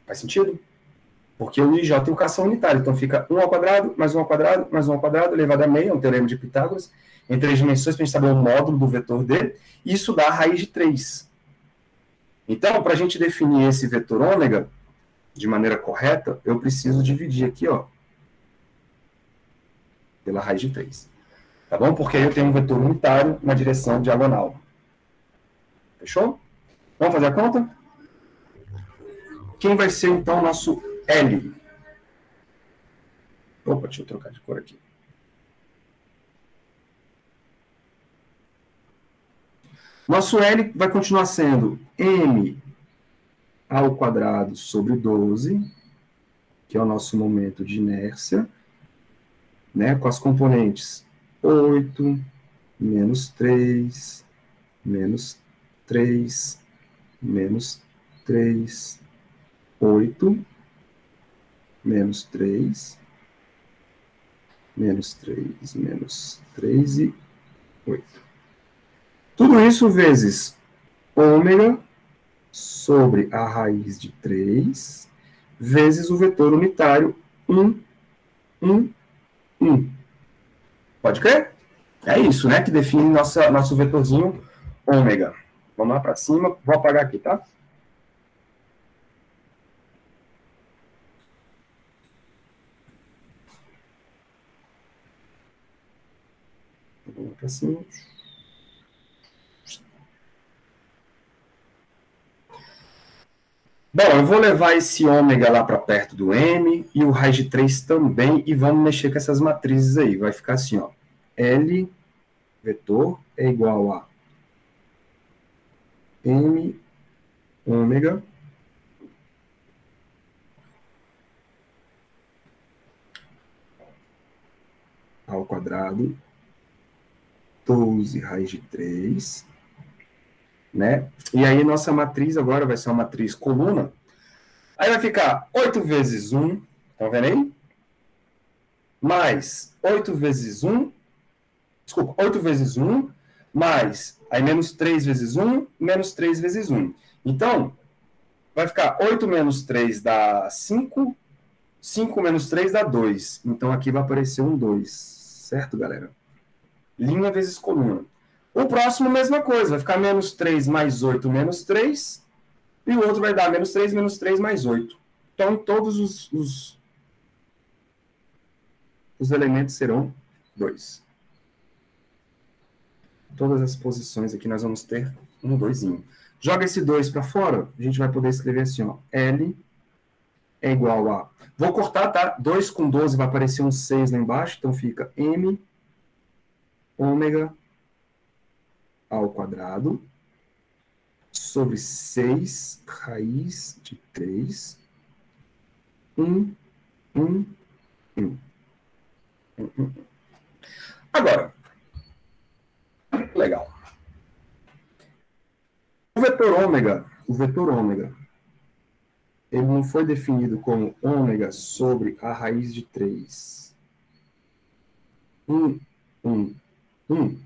Faz sentido? Porque o I, J e o K são unitários. Então, fica 1 ao quadrado, mais 1 ao quadrado, mais 1 ao quadrado, elevado a meio, é um teorema de Pitágoras, em 3 dimensões, para a gente saber o módulo do vetor D, e isso dá a raiz de 3. Então, para a gente definir esse vetor ômega de maneira correta, eu preciso dividir aqui, ó, pela raiz de 3. Tá bom? Porque aí eu tenho um vetor unitário na direção diagonal. Fechou? Vamos fazer a conta? Quem vai ser, então, o nosso L? Opa, deixa eu trocar de cor aqui. Nosso L vai continuar sendo M ao quadrado sobre 12, que é o nosso momento de inércia, né, com as componentes 8, menos 3, menos 3, menos 3, 8, menos 3, menos 3, menos 3 e 8. Tudo isso vezes ômega sobre a raiz de 3, vezes o vetor unitário 1, 1, 1. Pode crer? É isso, né? Que define nosso vetorzinho ômega. Vamos lá para cima. Vou apagar aqui, tá? Vamos lá para cima. Bom, eu vou levar esse ômega lá para perto do M e o raiz de 3 também, e vamos mexer com essas matrizes aí. Vai ficar assim, ó. L vetor é igual a M ômega ao quadrado 12 raiz de 3, né? E aí nossa matriz agora vai ser uma matriz coluna. Aí vai ficar 8 vezes 1, Estão vendo aí? Mais 8 vezes 1, desculpa, 8 vezes 1, mais, aí menos 3 vezes 1, menos 3 vezes 1. Então, vai ficar 8 menos 3 dá 5, 5 menos 3 dá 2. Então, aqui vai aparecer um 2, certo, galera? Linha vezes coluna. O próximo, mesma coisa, vai ficar menos 3 mais 8 menos 3, e o outro vai dar menos 3 mais 8. Então, todos os elementos serão 2. Todas as posições aqui nós vamos ter um 2. Joga esse 2 para fora, a gente vai poder escrever assim, ó, L é igual a... Vou cortar, tá? 2 com 12 vai aparecer um 6 lá embaixo, então fica M ômega ao quadrado sobre 6 raiz de 3, 1, 1, 1. Agora, legal. O vetor ômega, ele não foi definido como ômega sobre a raiz de 3. 1, 1, 1.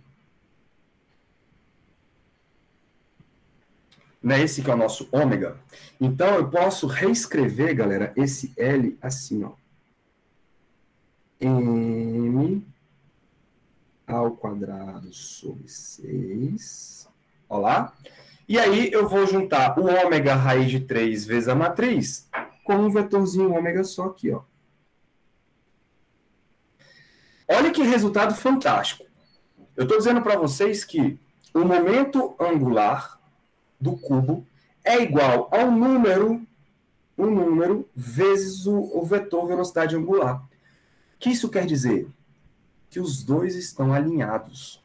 Não é esse que é o nosso ômega? Então, eu posso reescrever, galera, esse L assim, ó. M ao quadrado sobre 6. Olha lá. E aí, eu vou juntar o ômega raiz de 3 vezes a matriz com um vetorzinho ômega só aqui, ó. Olha que resultado fantástico. Eu estou dizendo para vocês que o momento angular do cubo é igual ao número vezes o vetor velocidade angular. O que isso quer dizer? Que os dois estão alinhados.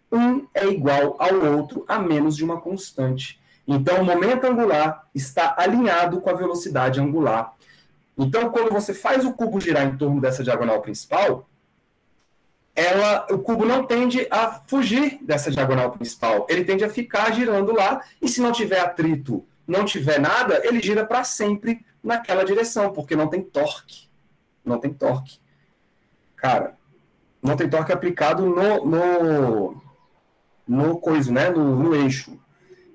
Um é igual ao outro a menos de uma constante. Então, o momento angular está alinhado com a velocidade angular. Então, quando você faz o cubo girar em torno dessa diagonal principal, o cubo não tende a fugir dessa diagonal principal. Ele tende a ficar girando lá, e se não tiver atrito, não tiver nada, ele gira para sempre naquela direção, porque não tem torque. Não tem torque. Cara, não tem torque aplicado no eixo.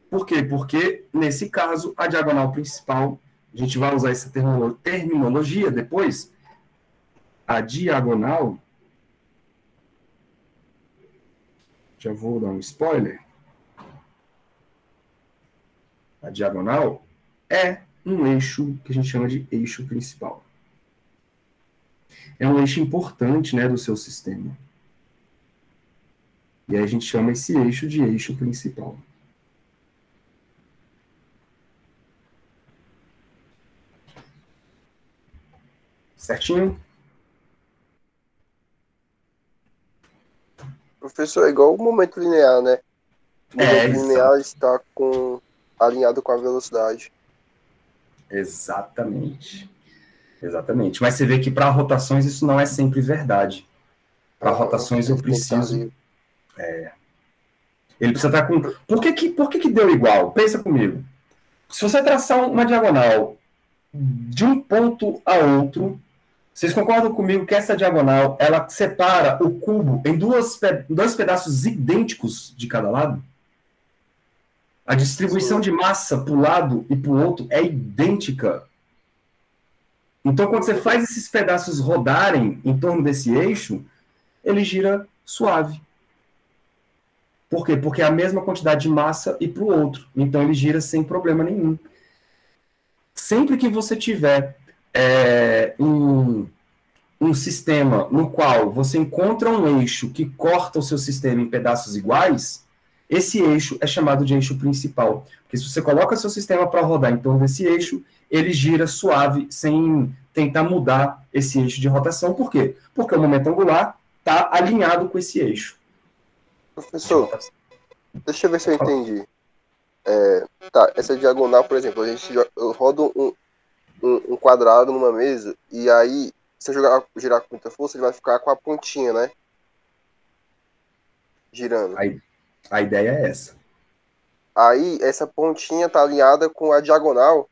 Por quê? Porque, nesse caso, a diagonal principal, a gente vai usar essa terminologia depois, a diagonal, já vou dar um spoiler, a diagonal é um eixo que a gente chama de eixo principal. É um eixo importante, né, do seu sistema. E aí a gente chama esse eixo de eixo principal. Certinho? Professor, é igual o momento linear, né? O momento linear está alinhado com a velocidade. Exatamente. Exatamente. Mas você vê que para rotações isso não é sempre verdade. Para rotações eu preciso... Ele precisa estar com... Por que deu igual? Pensa comigo. Se você traçar uma diagonal de um ponto a outro, vocês concordam comigo que essa diagonal, ela separa o cubo em dois pedaços idênticos de cada lado? A distribuição de massa para um lado e para o outro é idêntica. Então, quando você faz esses pedaços rodarem em torno desse eixo, ele gira suave. Por quê? Porque é a mesma quantidade de massa e para o outro. Então, ele gira sem problema nenhum. Sempre que você tiver um sistema no qual você encontra um eixo que corta o seu sistema em pedaços iguais, esse eixo é chamado de eixo principal. Porque se você coloca seu sistema para rodar em torno desse eixo, ele gira suave, sem tentar mudar esse eixo de rotação. Por quê? Porque o momento angular está alinhado com esse eixo. Professor, deixa eu ver se eu entendi. Essa diagonal, por exemplo, eu rodo um quadrado numa mesa, e aí, se eu girar com muita força, ele vai ficar com a pontinha, né? Girando. A ideia é essa. Aí, essa pontinha tá alinhada com a diagonal.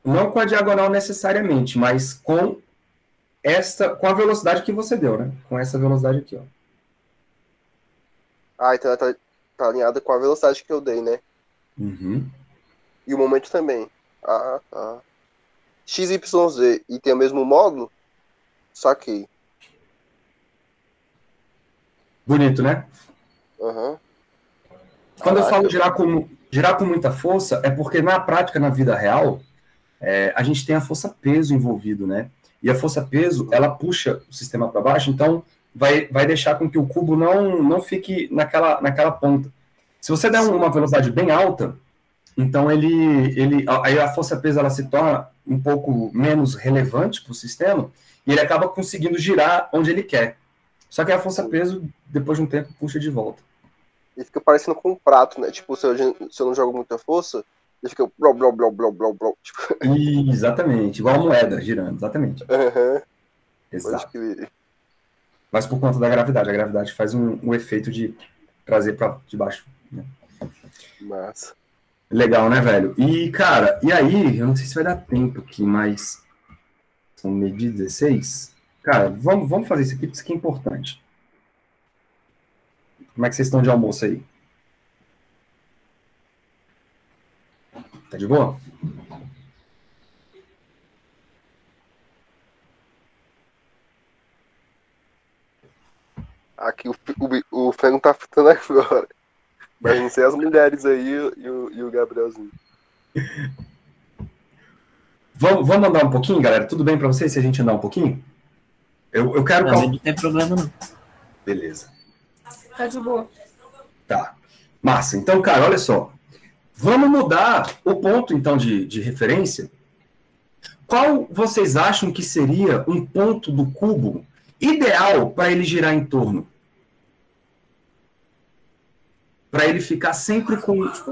não com a diagonal necessariamente, mas com com a velocidade que você deu, né? Com essa velocidade aqui, ó. Ah, então ela tá alinhada com a velocidade que eu dei, né? Uhum. E o momento também. Ah, tá. XYZ e tem o mesmo módulo? Saquei. Bonito, né? Aham. Quando eu falo Caraca. girar com muita força, é porque na prática, na vida real, a gente tem a força-peso envolvido, né? E a força-peso, ela puxa o sistema para baixo, então vai deixar com que o cubo não fique naquela ponta. Se você der uma velocidade bem alta, então aí a força-peso ela se torna um pouco menos relevante para o sistema e ele acaba conseguindo girar onde ele quer. Só que a força-peso, depois de um tempo, puxa de volta. Ele fica parecendo com um prato, né? Tipo, se eu não jogo muita força, ele fica blá blá blá blá blá blá. Tipo, Exatamente, igual a moeda girando, exatamente. aham. Pode Exato. crer. Mas por conta da gravidade, a gravidade faz um efeito de trazer para debaixo. Né? Massa. Legal, né, velho? E, cara, e aí, eu não sei se vai dar tempo aqui, mas são meio de 16. Cara, vamos fazer isso aqui, porque isso aqui é importante. Como é que vocês estão de almoço aí? Tá de boa? Aqui o frango tá fritando agora. Mas não sei as mulheres aí e o Gabrielzinho. Vamos andar um pouquinho, galera? Tudo bem para vocês se a gente andar um pouquinho? Eu quero... Não tem problema, não. Beleza. Tá de boa. Tá. Massa. Então, cara, olha só. Vamos mudar o ponto, então, de referência. Qual vocês acham que seria um ponto do cubo ideal para ele girar em torno? Para ele ficar sempre com... Tipo,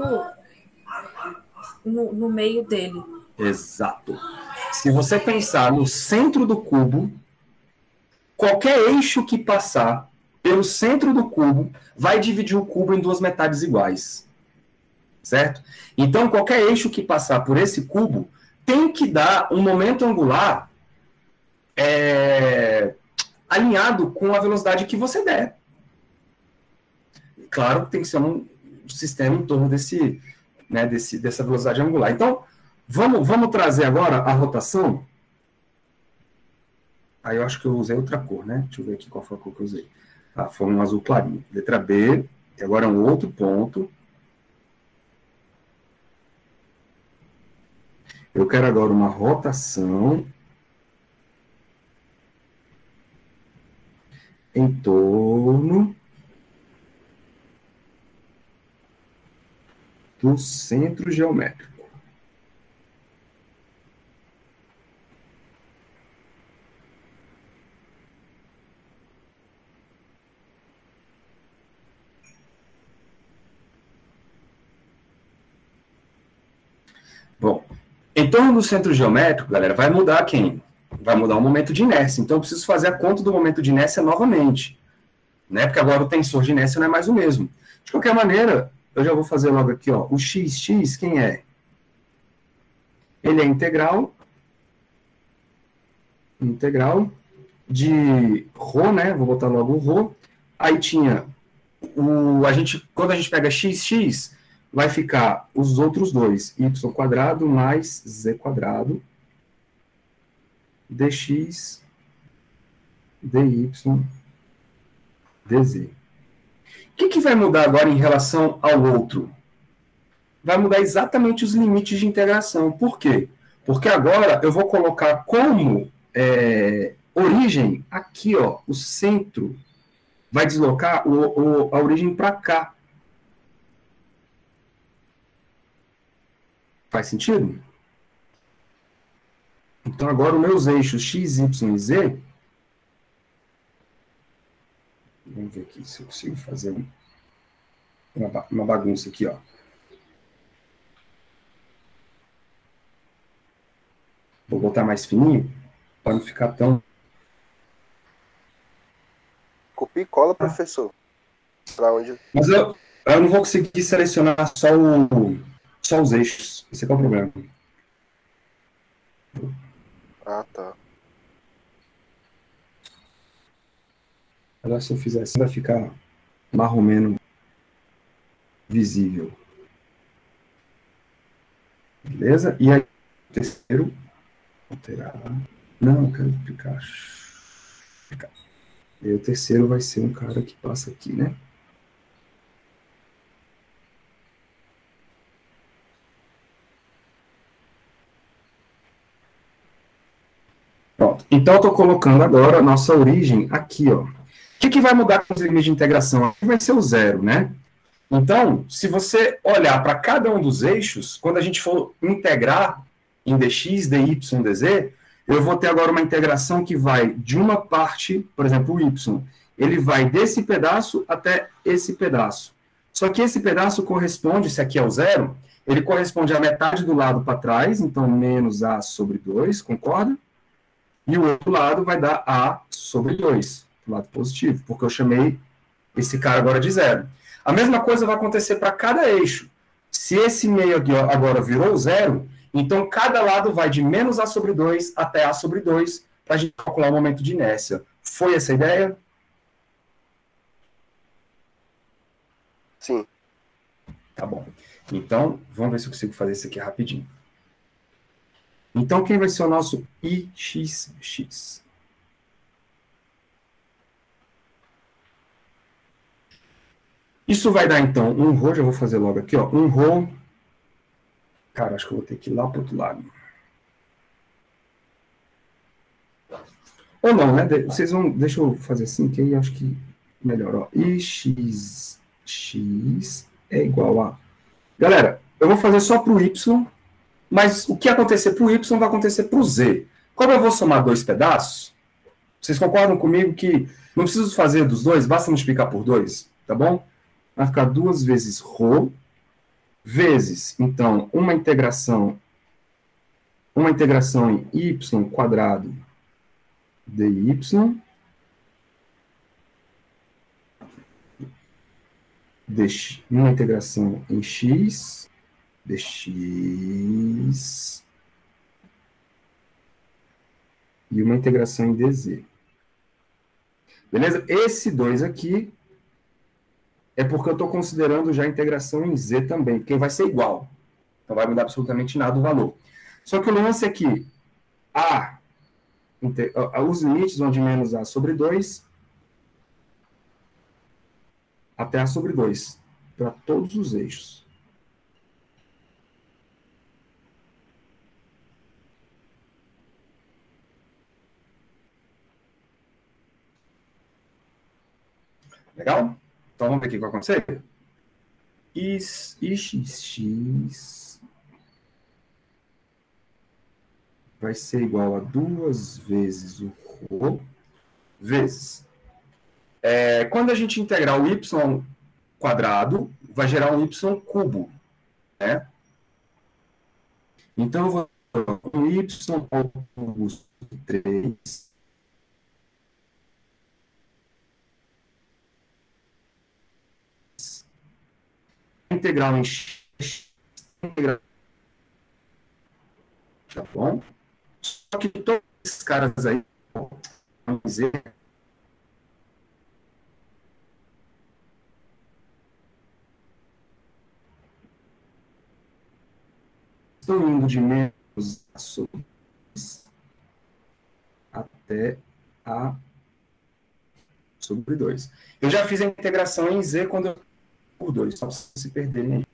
no meio dele. Exato. Se você pensar no centro do cubo, qualquer eixo que passar pelo centro do cubo vai dividir o cubo em duas metades iguais. Certo? Então, qualquer eixo que passar por esse cubo tem que dar um momento angular alinhado com a velocidade que você der. Claro que tem que ser um sistema em torno dessa velocidade angular. Então, vamos trazer agora a rotação. Aí eu acho que eu usei outra cor, né? Deixa eu ver aqui qual foi a cor que eu usei. Ah, foi um azul clarinho. Letra B, e agora é um outro ponto. Eu quero agora uma rotação em torno do centro geométrico. Bom, em torno do centro geométrico, galera, vai mudar quem? Vai mudar o momento de inércia. Então, eu preciso fazer a conta do momento de inércia novamente. Né? Porque agora o tensor de inércia não é mais o mesmo. De qualquer maneira, eu já vou fazer logo aqui, ó, o x quem é? Ele é integral de ρ, né? Vou botar logo o ρ. Aí tinha quando a gente pega x, vai ficar os outros dois, y² mais z² dx dy dz. O que vai mudar agora em relação ao outro? Vai mudar exatamente os limites de integração. Por quê? Porque agora eu vou colocar como origem aqui, ó, o centro vai deslocar a origem para cá. Faz sentido? Então agora os meus eixos x, y e z. Vamos ver aqui se eu consigo fazer uma bagunça aqui, ó. Vou botar mais fininho para não ficar tão... Copia e cola, professor. Para onde? Mas eu não vou conseguir selecionar só os eixos. Esse é o problema. Ah, tá. Agora, se eu fizer assim, vai ficar mais ou menos visível. Beleza? E aí, o terceiro, alterar. Não, eu quero duplicar. E aí, o terceiro vai ser um cara que passa aqui, né? Pronto. Então, eu estou colocando agora a nossa origem aqui, ó. O que vai mudar com os limites de integração? Aqui vai ser o zero, né? Então, se você olhar para cada um dos eixos, quando a gente for integrar em dx, dy, dz, eu vou ter agora uma integração que vai de uma parte, por exemplo, o y, ele vai desse pedaço até esse pedaço. Só que esse pedaço corresponde, se aqui é o zero, ele corresponde à metade do lado para trás, então menos a sobre 2, concorda? E o outro lado vai dar a sobre 2, do lado positivo, porque eu chamei esse cara agora de zero. A mesma coisa vai acontecer para cada eixo. Se esse meio aqui agora virou zero, então cada lado vai de menos a sobre 2 até a sobre 2 para a gente calcular o momento de inércia. Foi essa a ideia? Sim. Tá bom. Então, vamos ver se eu consigo fazer isso aqui rapidinho. Então, quem vai ser o nosso IXX? Isso vai dar, então, um ρ, já vou fazer logo aqui, ó, um ρ. Cara, acho que eu vou ter que ir lá para o outro lado. Ou não, né? Vocês vão. Deixa eu fazer assim, que aí eu acho que melhor, ó. IXX é igual a. Galera, eu vou fazer só para o Y, mas o que acontecer para o Y vai acontecer para o Z. Como eu vou somar dois pedaços, vocês concordam comigo que não preciso fazer dos dois, basta multiplicar por 2, tá bom? Vai ficar 2 vezes ρ, vezes, então, uma integração em y quadrado dy, uma integração em x, dx, e uma integração em dz. Beleza? Esse 2 aqui é porque eu estou considerando já a integração em z também, porque vai ser igual. Não vai mudar absolutamente nada o valor. Só que o lance é que os limites vão de menos a sobre 2 até a sobre 2, para todos os eixos. Legal? Então vamos ver o que vai acontecer. IXX vai ser igual a 2 vezes o ρ vezes. Quando a gente integrar o y quadrado, vai gerar um y cubo, né? Então, eu vou ter um y ao cubo sobre 3 integral em x, tá bom? Só que todos esses caras aí, vamos dizer, estão indo de menos a sobre 2 até a sobre 2. Eu já fiz a integração em z quando eu por 2, só para vocês se perderem aí.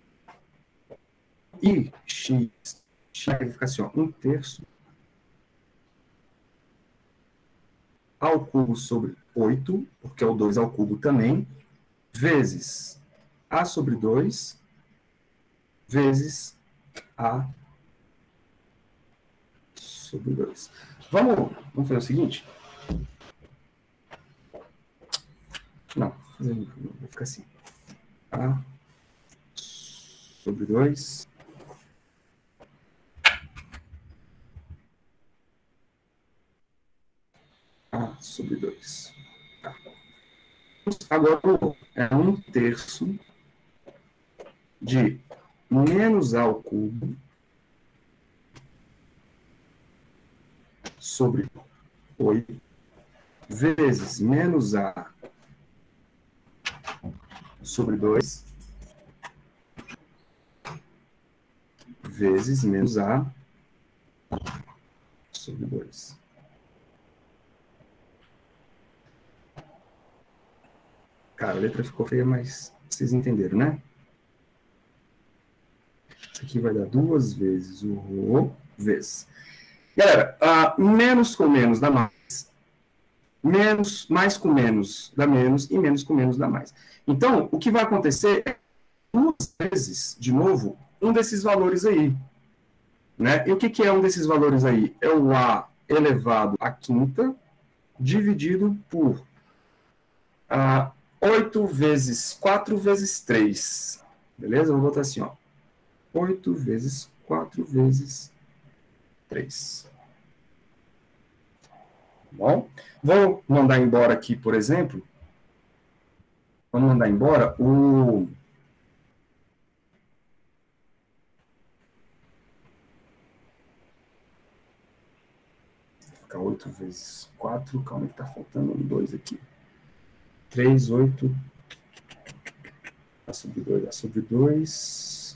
E x vai ficar assim, ó, 1/3 ao cubo sobre 8, porque é o 2 ao cubo também, vezes a sobre 2, vezes a sobre 2. Vamos fazer o seguinte? Não, vai ficar assim. A sobre 2. A sobre 2. Tá. Agora, é 1/3 de menos a ao cubo sobre 8 vezes menos A sobre 2 vezes menos A sobre 2. Cara, a letra ficou feia, mas vocês entenderam, né? Isso aqui vai dar 2 vezes o rho vezes. Galera, menos com menos dá mais. Mais com menos dá menos. E menos com menos dá mais. Então, o que vai acontecer é 2 vezes, de novo, um desses valores aí. Né? E o que é um desses valores aí? É o A elevado à quinta dividido por 8 vezes 4 vezes 3. Beleza? Vou botar assim, ó. 8 vezes 4 vezes 3. Bom, vou mandar embora aqui, por exemplo. Vamos mandar embora o... Ficar 8 vezes 4. Calma que tá faltando um 2 aqui. 3, 8. A sobre 2, A sobre 2.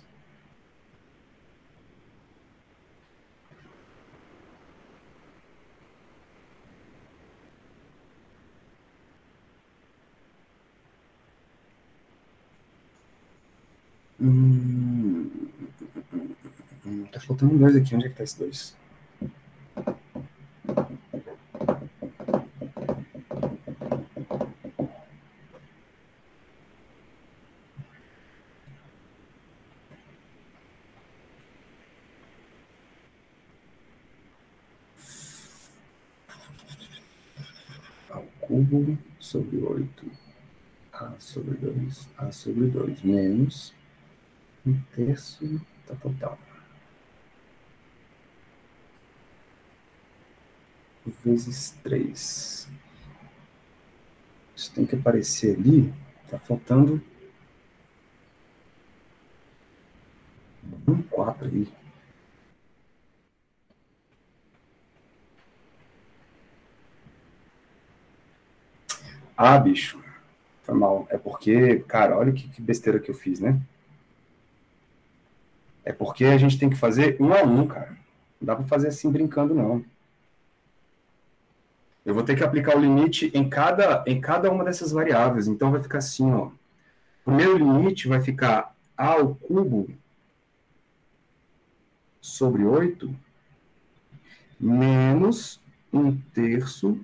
Tá faltando um 2 aqui. Onde é que tá esse 2? Ao cubo sobre 8. A sobre 2. A sobre 2. Menos 1/3 da total. Vezes 3. Isso tem que aparecer ali. Tá faltando um 4 aí. Bicho. Foi mal. É porque, cara, olha que besteira que eu fiz, né? É porque a gente tem que fazer 1 a 1, cara. Não dá pra fazer assim brincando, não. Eu vou ter que aplicar o limite em cada uma dessas variáveis. Então, vai ficar assim, ó. O primeiro limite vai ficar A ao cubo sobre 8 menos 1/3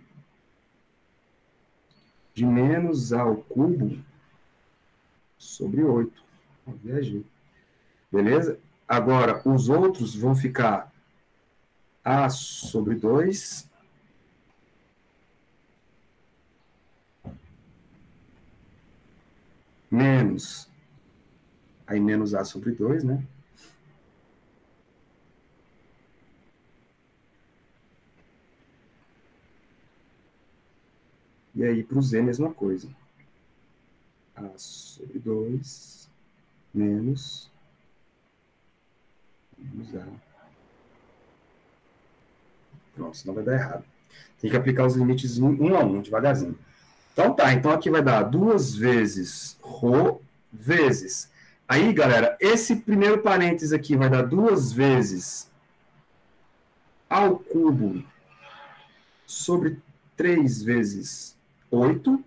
de menos A ao cubo sobre 8. Viajei. Beleza? Agora, os outros vão ficar A sobre 2 menos, aí menos A sobre 2, né? E aí, para o Z, mesma coisa. A sobre 2 menos A. Pronto, senão vai dar errado. Tem que aplicar os limites 1 a 1, devagarzinho. Então tá, então aqui vai dar 2 vezes ρ vezes. Aí, galera, esse primeiro parênteses aqui vai dar 2 vezes ao cubo sobre 3 vezes 8.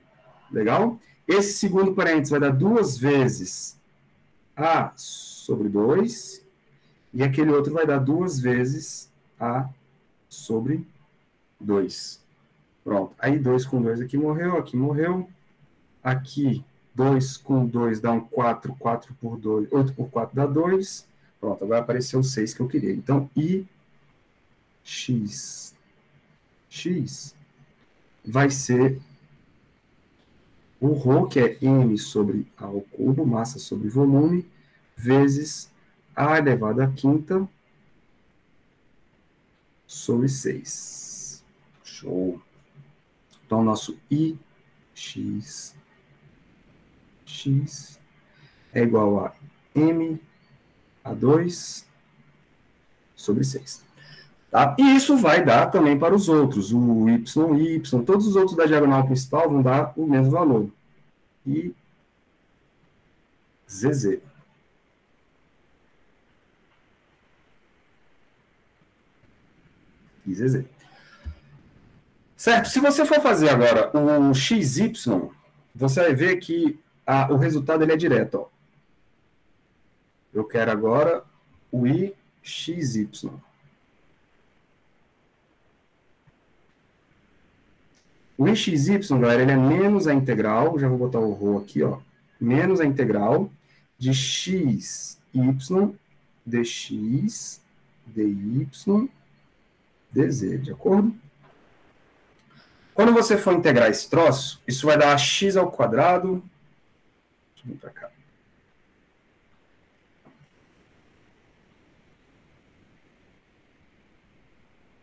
Legal? Esse segundo parênteses vai dar 2 vezes A sobre 2. E aquele outro vai dar 2 vezes A sobre 2. Pronto. Aí 2 com 2 aqui morreu, aqui morreu. Aqui 2 com 2 dá um 4, 4 por 2, 8 por 4 dá 2. Pronto, agora apareceu o 6 que eu queria. Então, X vai ser o ρ, que é m sobre A ao cubo, massa sobre volume, vezes A elevado à quinta sobre 6. Show. Então, nosso X é igual a m a 2 sobre 6. Tá? E isso vai dar também para os outros, o y, y, todos os outros da diagonal principal vão dar o mesmo valor. E ZZ. E ZZ. Certo? Se você for fazer agora o XY, você vai ver que o resultado ele é direto. Ó. Eu quero agora o IXY. O IXY, galera, ele é menos a integral, já vou botar o ρ aqui, ó, menos a integral de XY dx, dy, dz, de acordo? Quando você for integrar esse troço, isso vai dar x ao quadrado. Deixa eu vir para cá.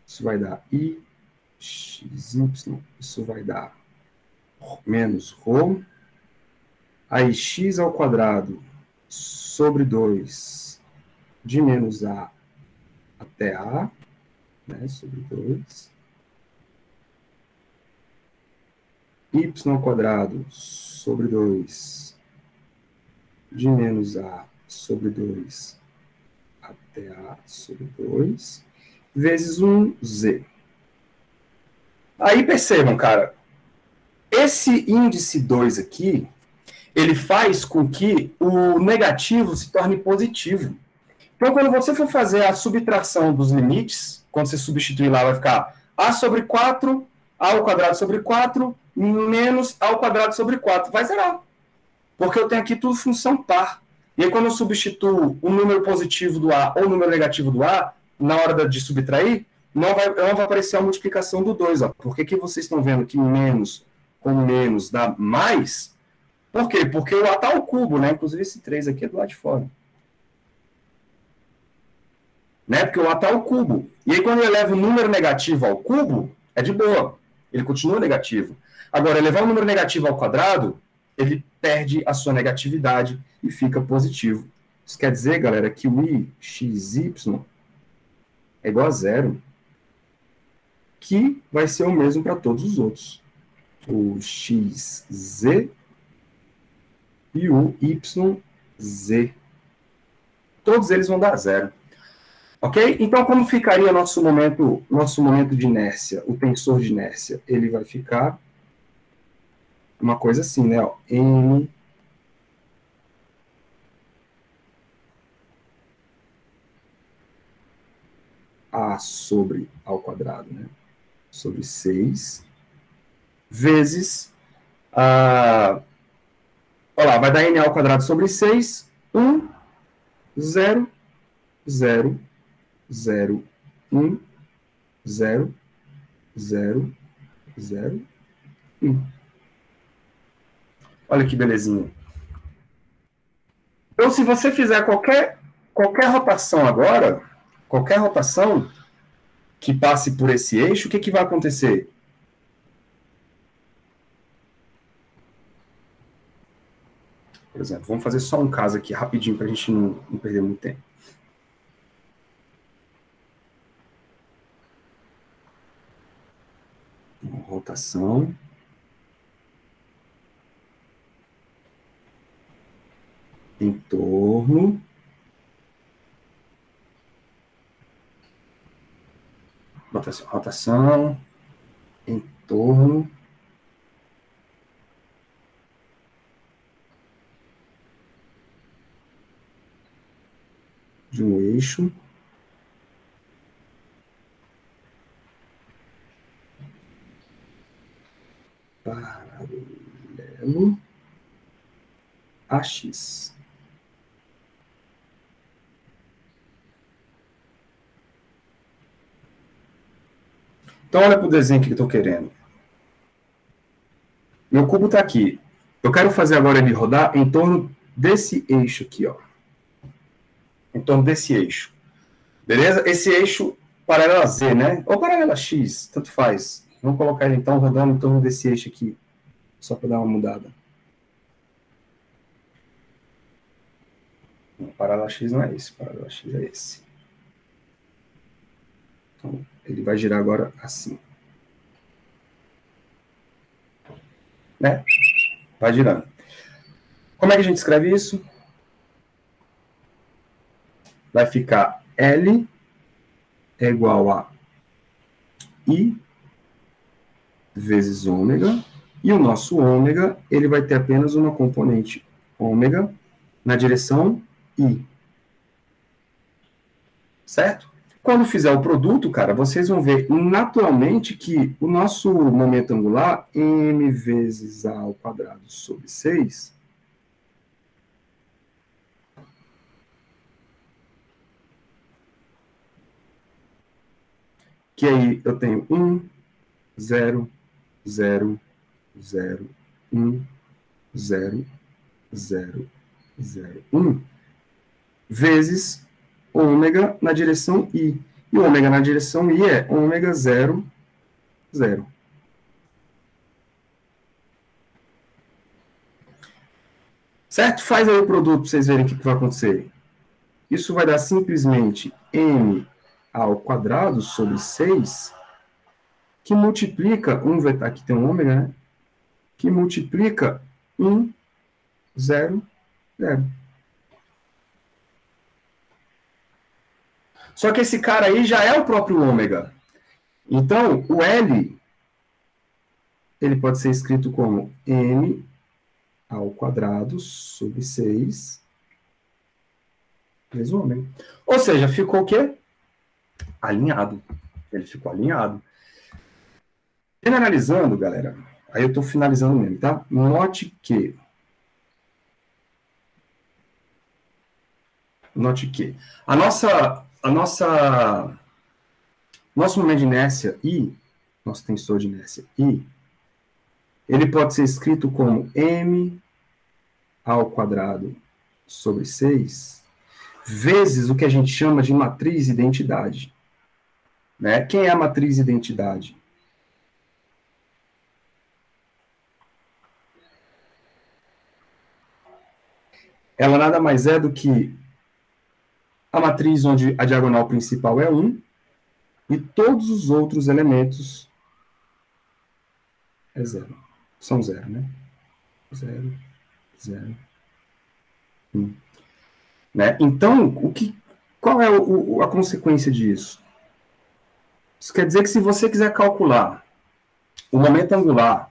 Isso vai dar i xy, isso vai dar menos ρ. Aí x ao quadrado sobre 2 de menos a até a, né, sobre 2. Y ao quadrado sobre 2 de menos a sobre 2 até a sobre 2, vezes 1z. Aí percebam, cara, esse índice 2 aqui, ele faz com que o negativo se torne positivo. Então, quando você for fazer a subtração dos limites, quando você substituir lá, vai ficar a sobre 4, a ao quadrado sobre 4, menos a ao quadrado sobre 4. Vai zerar. Porque eu tenho aqui tudo função par. E aí, quando eu substituo o número positivo do A ou o número negativo do A, na hora de subtrair, não vai aparecer a multiplicação do 2. Ó. Por que vocês estão vendo que menos com menos dá mais? Por quê? Porque o A está ao cubo, né? Inclusive esse 3 aqui é do lado de fora. Né? Porque o A está ao cubo. E aí, quando eu elevo o número negativo ao cubo, é de boa. Ele continua negativo. Agora, elevar o número negativo ao quadrado, ele perde a sua negatividade e fica positivo. Isso quer dizer, galera, que o IXY é igual a zero, que vai ser o mesmo para todos os outros. O XZ e o YZ. Todos eles vão dar zero. Ok? Então, como ficaria nosso momento de inércia, o tensor de inércia? Ele vai ficar uma coisa assim, né? Ó, M A sobre ao quadrado, né? Sobre 6, vezes olha lá, vai dar N ao quadrado sobre 6, 1, 0, 0, 0, 1, 0, 0, 0, 1. Olha que belezinha. Então, se você fizer qualquer rotação agora, qualquer rotação que passe por esse eixo, o que vai acontecer? Por exemplo, vamos fazer só um caso aqui rapidinho para a gente não perder muito tempo. Uma rotação. Em torno. Rotação. Em torno. De um eixo. Paralelo a X. Então, olha para o desenho que eu estou querendo. Meu cubo está aqui. Eu quero fazer agora ele rodar em torno desse eixo aqui, ó. Em torno desse eixo. Beleza? Esse eixo paralelo a Z, né? Ou paralelo a X, tanto faz. Vamos colocar ele, então, rodando em torno desse eixo aqui. Só para dar uma mudada. Não, paralelo a X não é esse. Paralelo a X é esse. Então, Ele vai girar agora assim. Né? Vai girando. Como é que a gente escreve isso? Vai ficar L é igual a I vezes ômega. E o nosso ômega, ele vai ter apenas uma componente ômega na direção I. Certo? Quando fizer o produto, cara, vocês vão ver naturalmente que o nosso momento angular, m vezes a ao quadrado sobre 6, que aí eu tenho 1, 0, 0, 0, 1, 0, 0, 0, 1, vezes ômega na direção I. E ômega na direção I é ômega 0, 0. Certo? Faz aí o produto para vocês verem o que vai acontecer. Isso vai dar simplesmente m ao quadrado sobre 6, que multiplica, aqui tem um ômega, né? Que multiplica 1, 0, 0. Só que esse cara aí já é o próprio ômega. Então, o L, ele pode ser escrito como m ao quadrado sobre 6 vezes ômega. Ou seja, ficou o quê? Alinhado. Ele ficou alinhado. Generalizando, galera, aí eu estou finalizando mesmo, tá? Note que nosso momento de inércia I, nosso tensor de inércia I, ele pode ser escrito como m ao quadrado sobre 6 vezes o que a gente chama de matriz identidade. Né? Quem é a matriz identidade? Ela nada mais é do que a matriz onde a diagonal principal é 1 e todos os outros elementos é 0. São 0, né? 0, 0, 1. Né? Então, qual é a consequência disso? Isso quer dizer que se você quiser calcular o momento angular,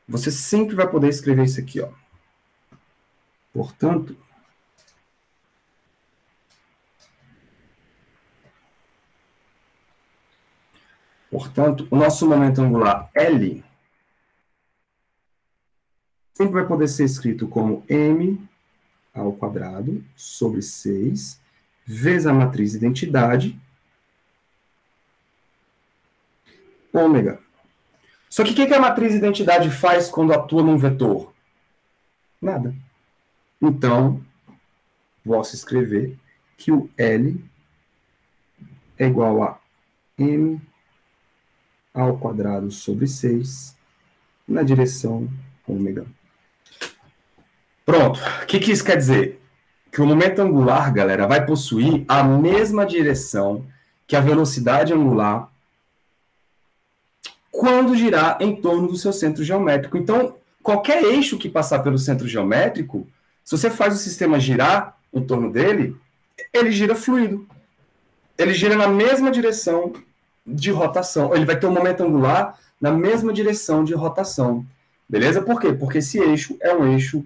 você sempre vai poder escrever isso aqui, ó. Portanto, o nosso momento angular L sempre vai poder ser escrito como m ao quadrado sobre 6 vezes a matriz identidade ômega. Só que o que a matriz identidade faz quando atua num vetor? Nada. Então, posso escrever que o L é igual a m ao quadrado sobre 6 na direção ômega. Pronto. O que isso quer dizer? Que o momento angular, galera, vai possuir a mesma direção que a velocidade angular quando girar em torno do seu centro geométrico. Então, qualquer eixo que passar pelo centro geométrico, se você faz o sistema girar em torno dele, ele gira fluido. Ele gira na mesma direção de rotação. Ele vai ter um momento angular na mesma direção de rotação. Beleza? Por quê? Porque esse eixo é um eixo...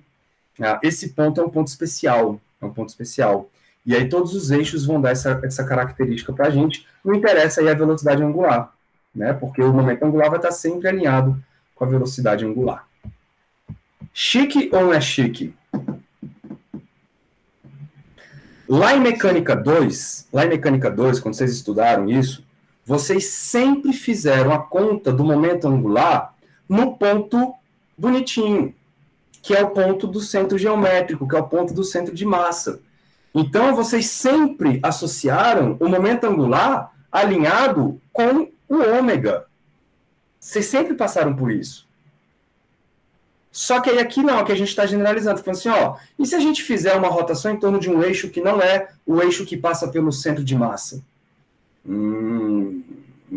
esse ponto é um ponto especial. É um ponto especial. E aí todos os eixos vão dar essa característica para a gente. Não interessa aí a velocidade angular, né? Porque o momento angular vai estar sempre alinhado com a velocidade angular. Chique ou não é chique? Lá em Mecânica 2, quando vocês estudaram isso, vocês sempre fizeram a conta do momento angular no ponto bonitinho, que é o ponto do centro geométrico, que é o ponto do centro de massa. Então, vocês sempre associaram o momento angular alinhado com o ômega. Vocês sempre passaram por isso. Só que aí aqui não, aqui a gente está generalizando, falando assim, ó, e se a gente fizer uma rotação em torno de um eixo que não é o eixo que passa pelo centro de massa?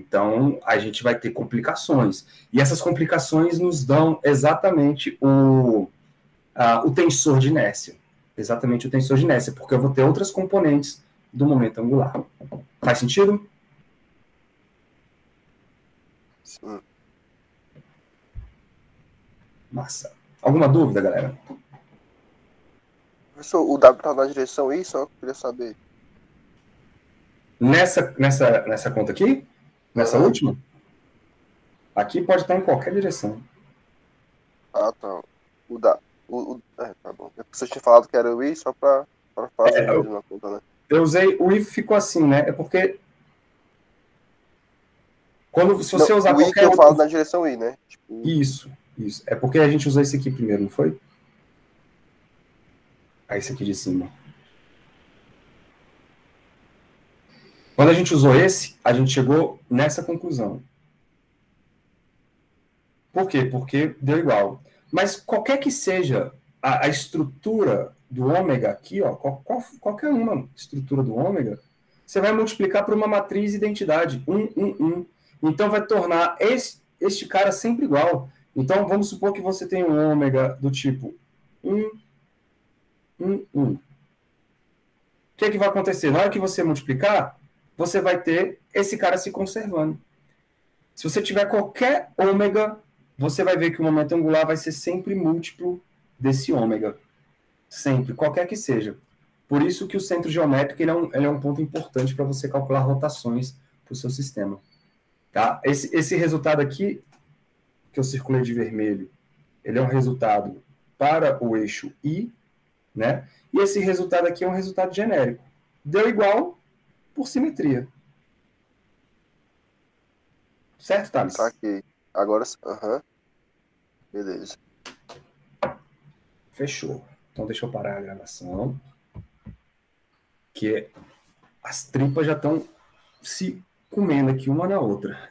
Então, a gente vai ter complicações. E essas complicações nos dão exatamente o tensor de inércia. Exatamente o tensor de inércia, porque eu vou ter outras componentes do momento angular. Faz sentido? Sim. Massa. Alguma dúvida, galera? Professor, o W tá na direção I, só queria saber. Nessa conta aqui? Nessa Aham. última? Aqui pode estar em qualquer direção. Ah, tá. Tá bom. Você tinha falado que era o I só pra fazer mesmo na conta, né? Eu usei o if, ficou assim, né? É porque se você Não, usar o I que qualquer eu falo outro... na direção I, né? Tipo, Isso. É porque a gente usou esse aqui primeiro, não foi? Esse aqui de cima. Quando a gente usou esse, a gente chegou nessa conclusão. Por quê? Porque deu igual. Mas qualquer que seja a estrutura do ômega aqui, ó, qualquer uma estrutura do ômega, você vai multiplicar por uma matriz identidade, 1, 1, 1. Então vai tornar este cara sempre igual. Então vamos supor que você tem um ômega do tipo 1, 1, 1. O que é que vai acontecer? Na hora que você multiplicar, você vai ter esse cara se conservando. Se você tiver qualquer ômega, você vai ver que o momento angular vai ser sempre múltiplo desse ômega. Sempre, qualquer que seja. Por isso que o centro geométrico ele é um ponto importante para você calcular rotações para o seu sistema. Tá? Esse resultado aqui, que eu circulei de vermelho, ele é um resultado para o eixo I, né? E esse resultado aqui é um resultado genérico. Deu igual por simetria. Certo, Thales? saquei. Agora, aham. Beleza. Fechou. Então deixa eu parar a gravação. Que as tripas já estão se comendo aqui uma na outra.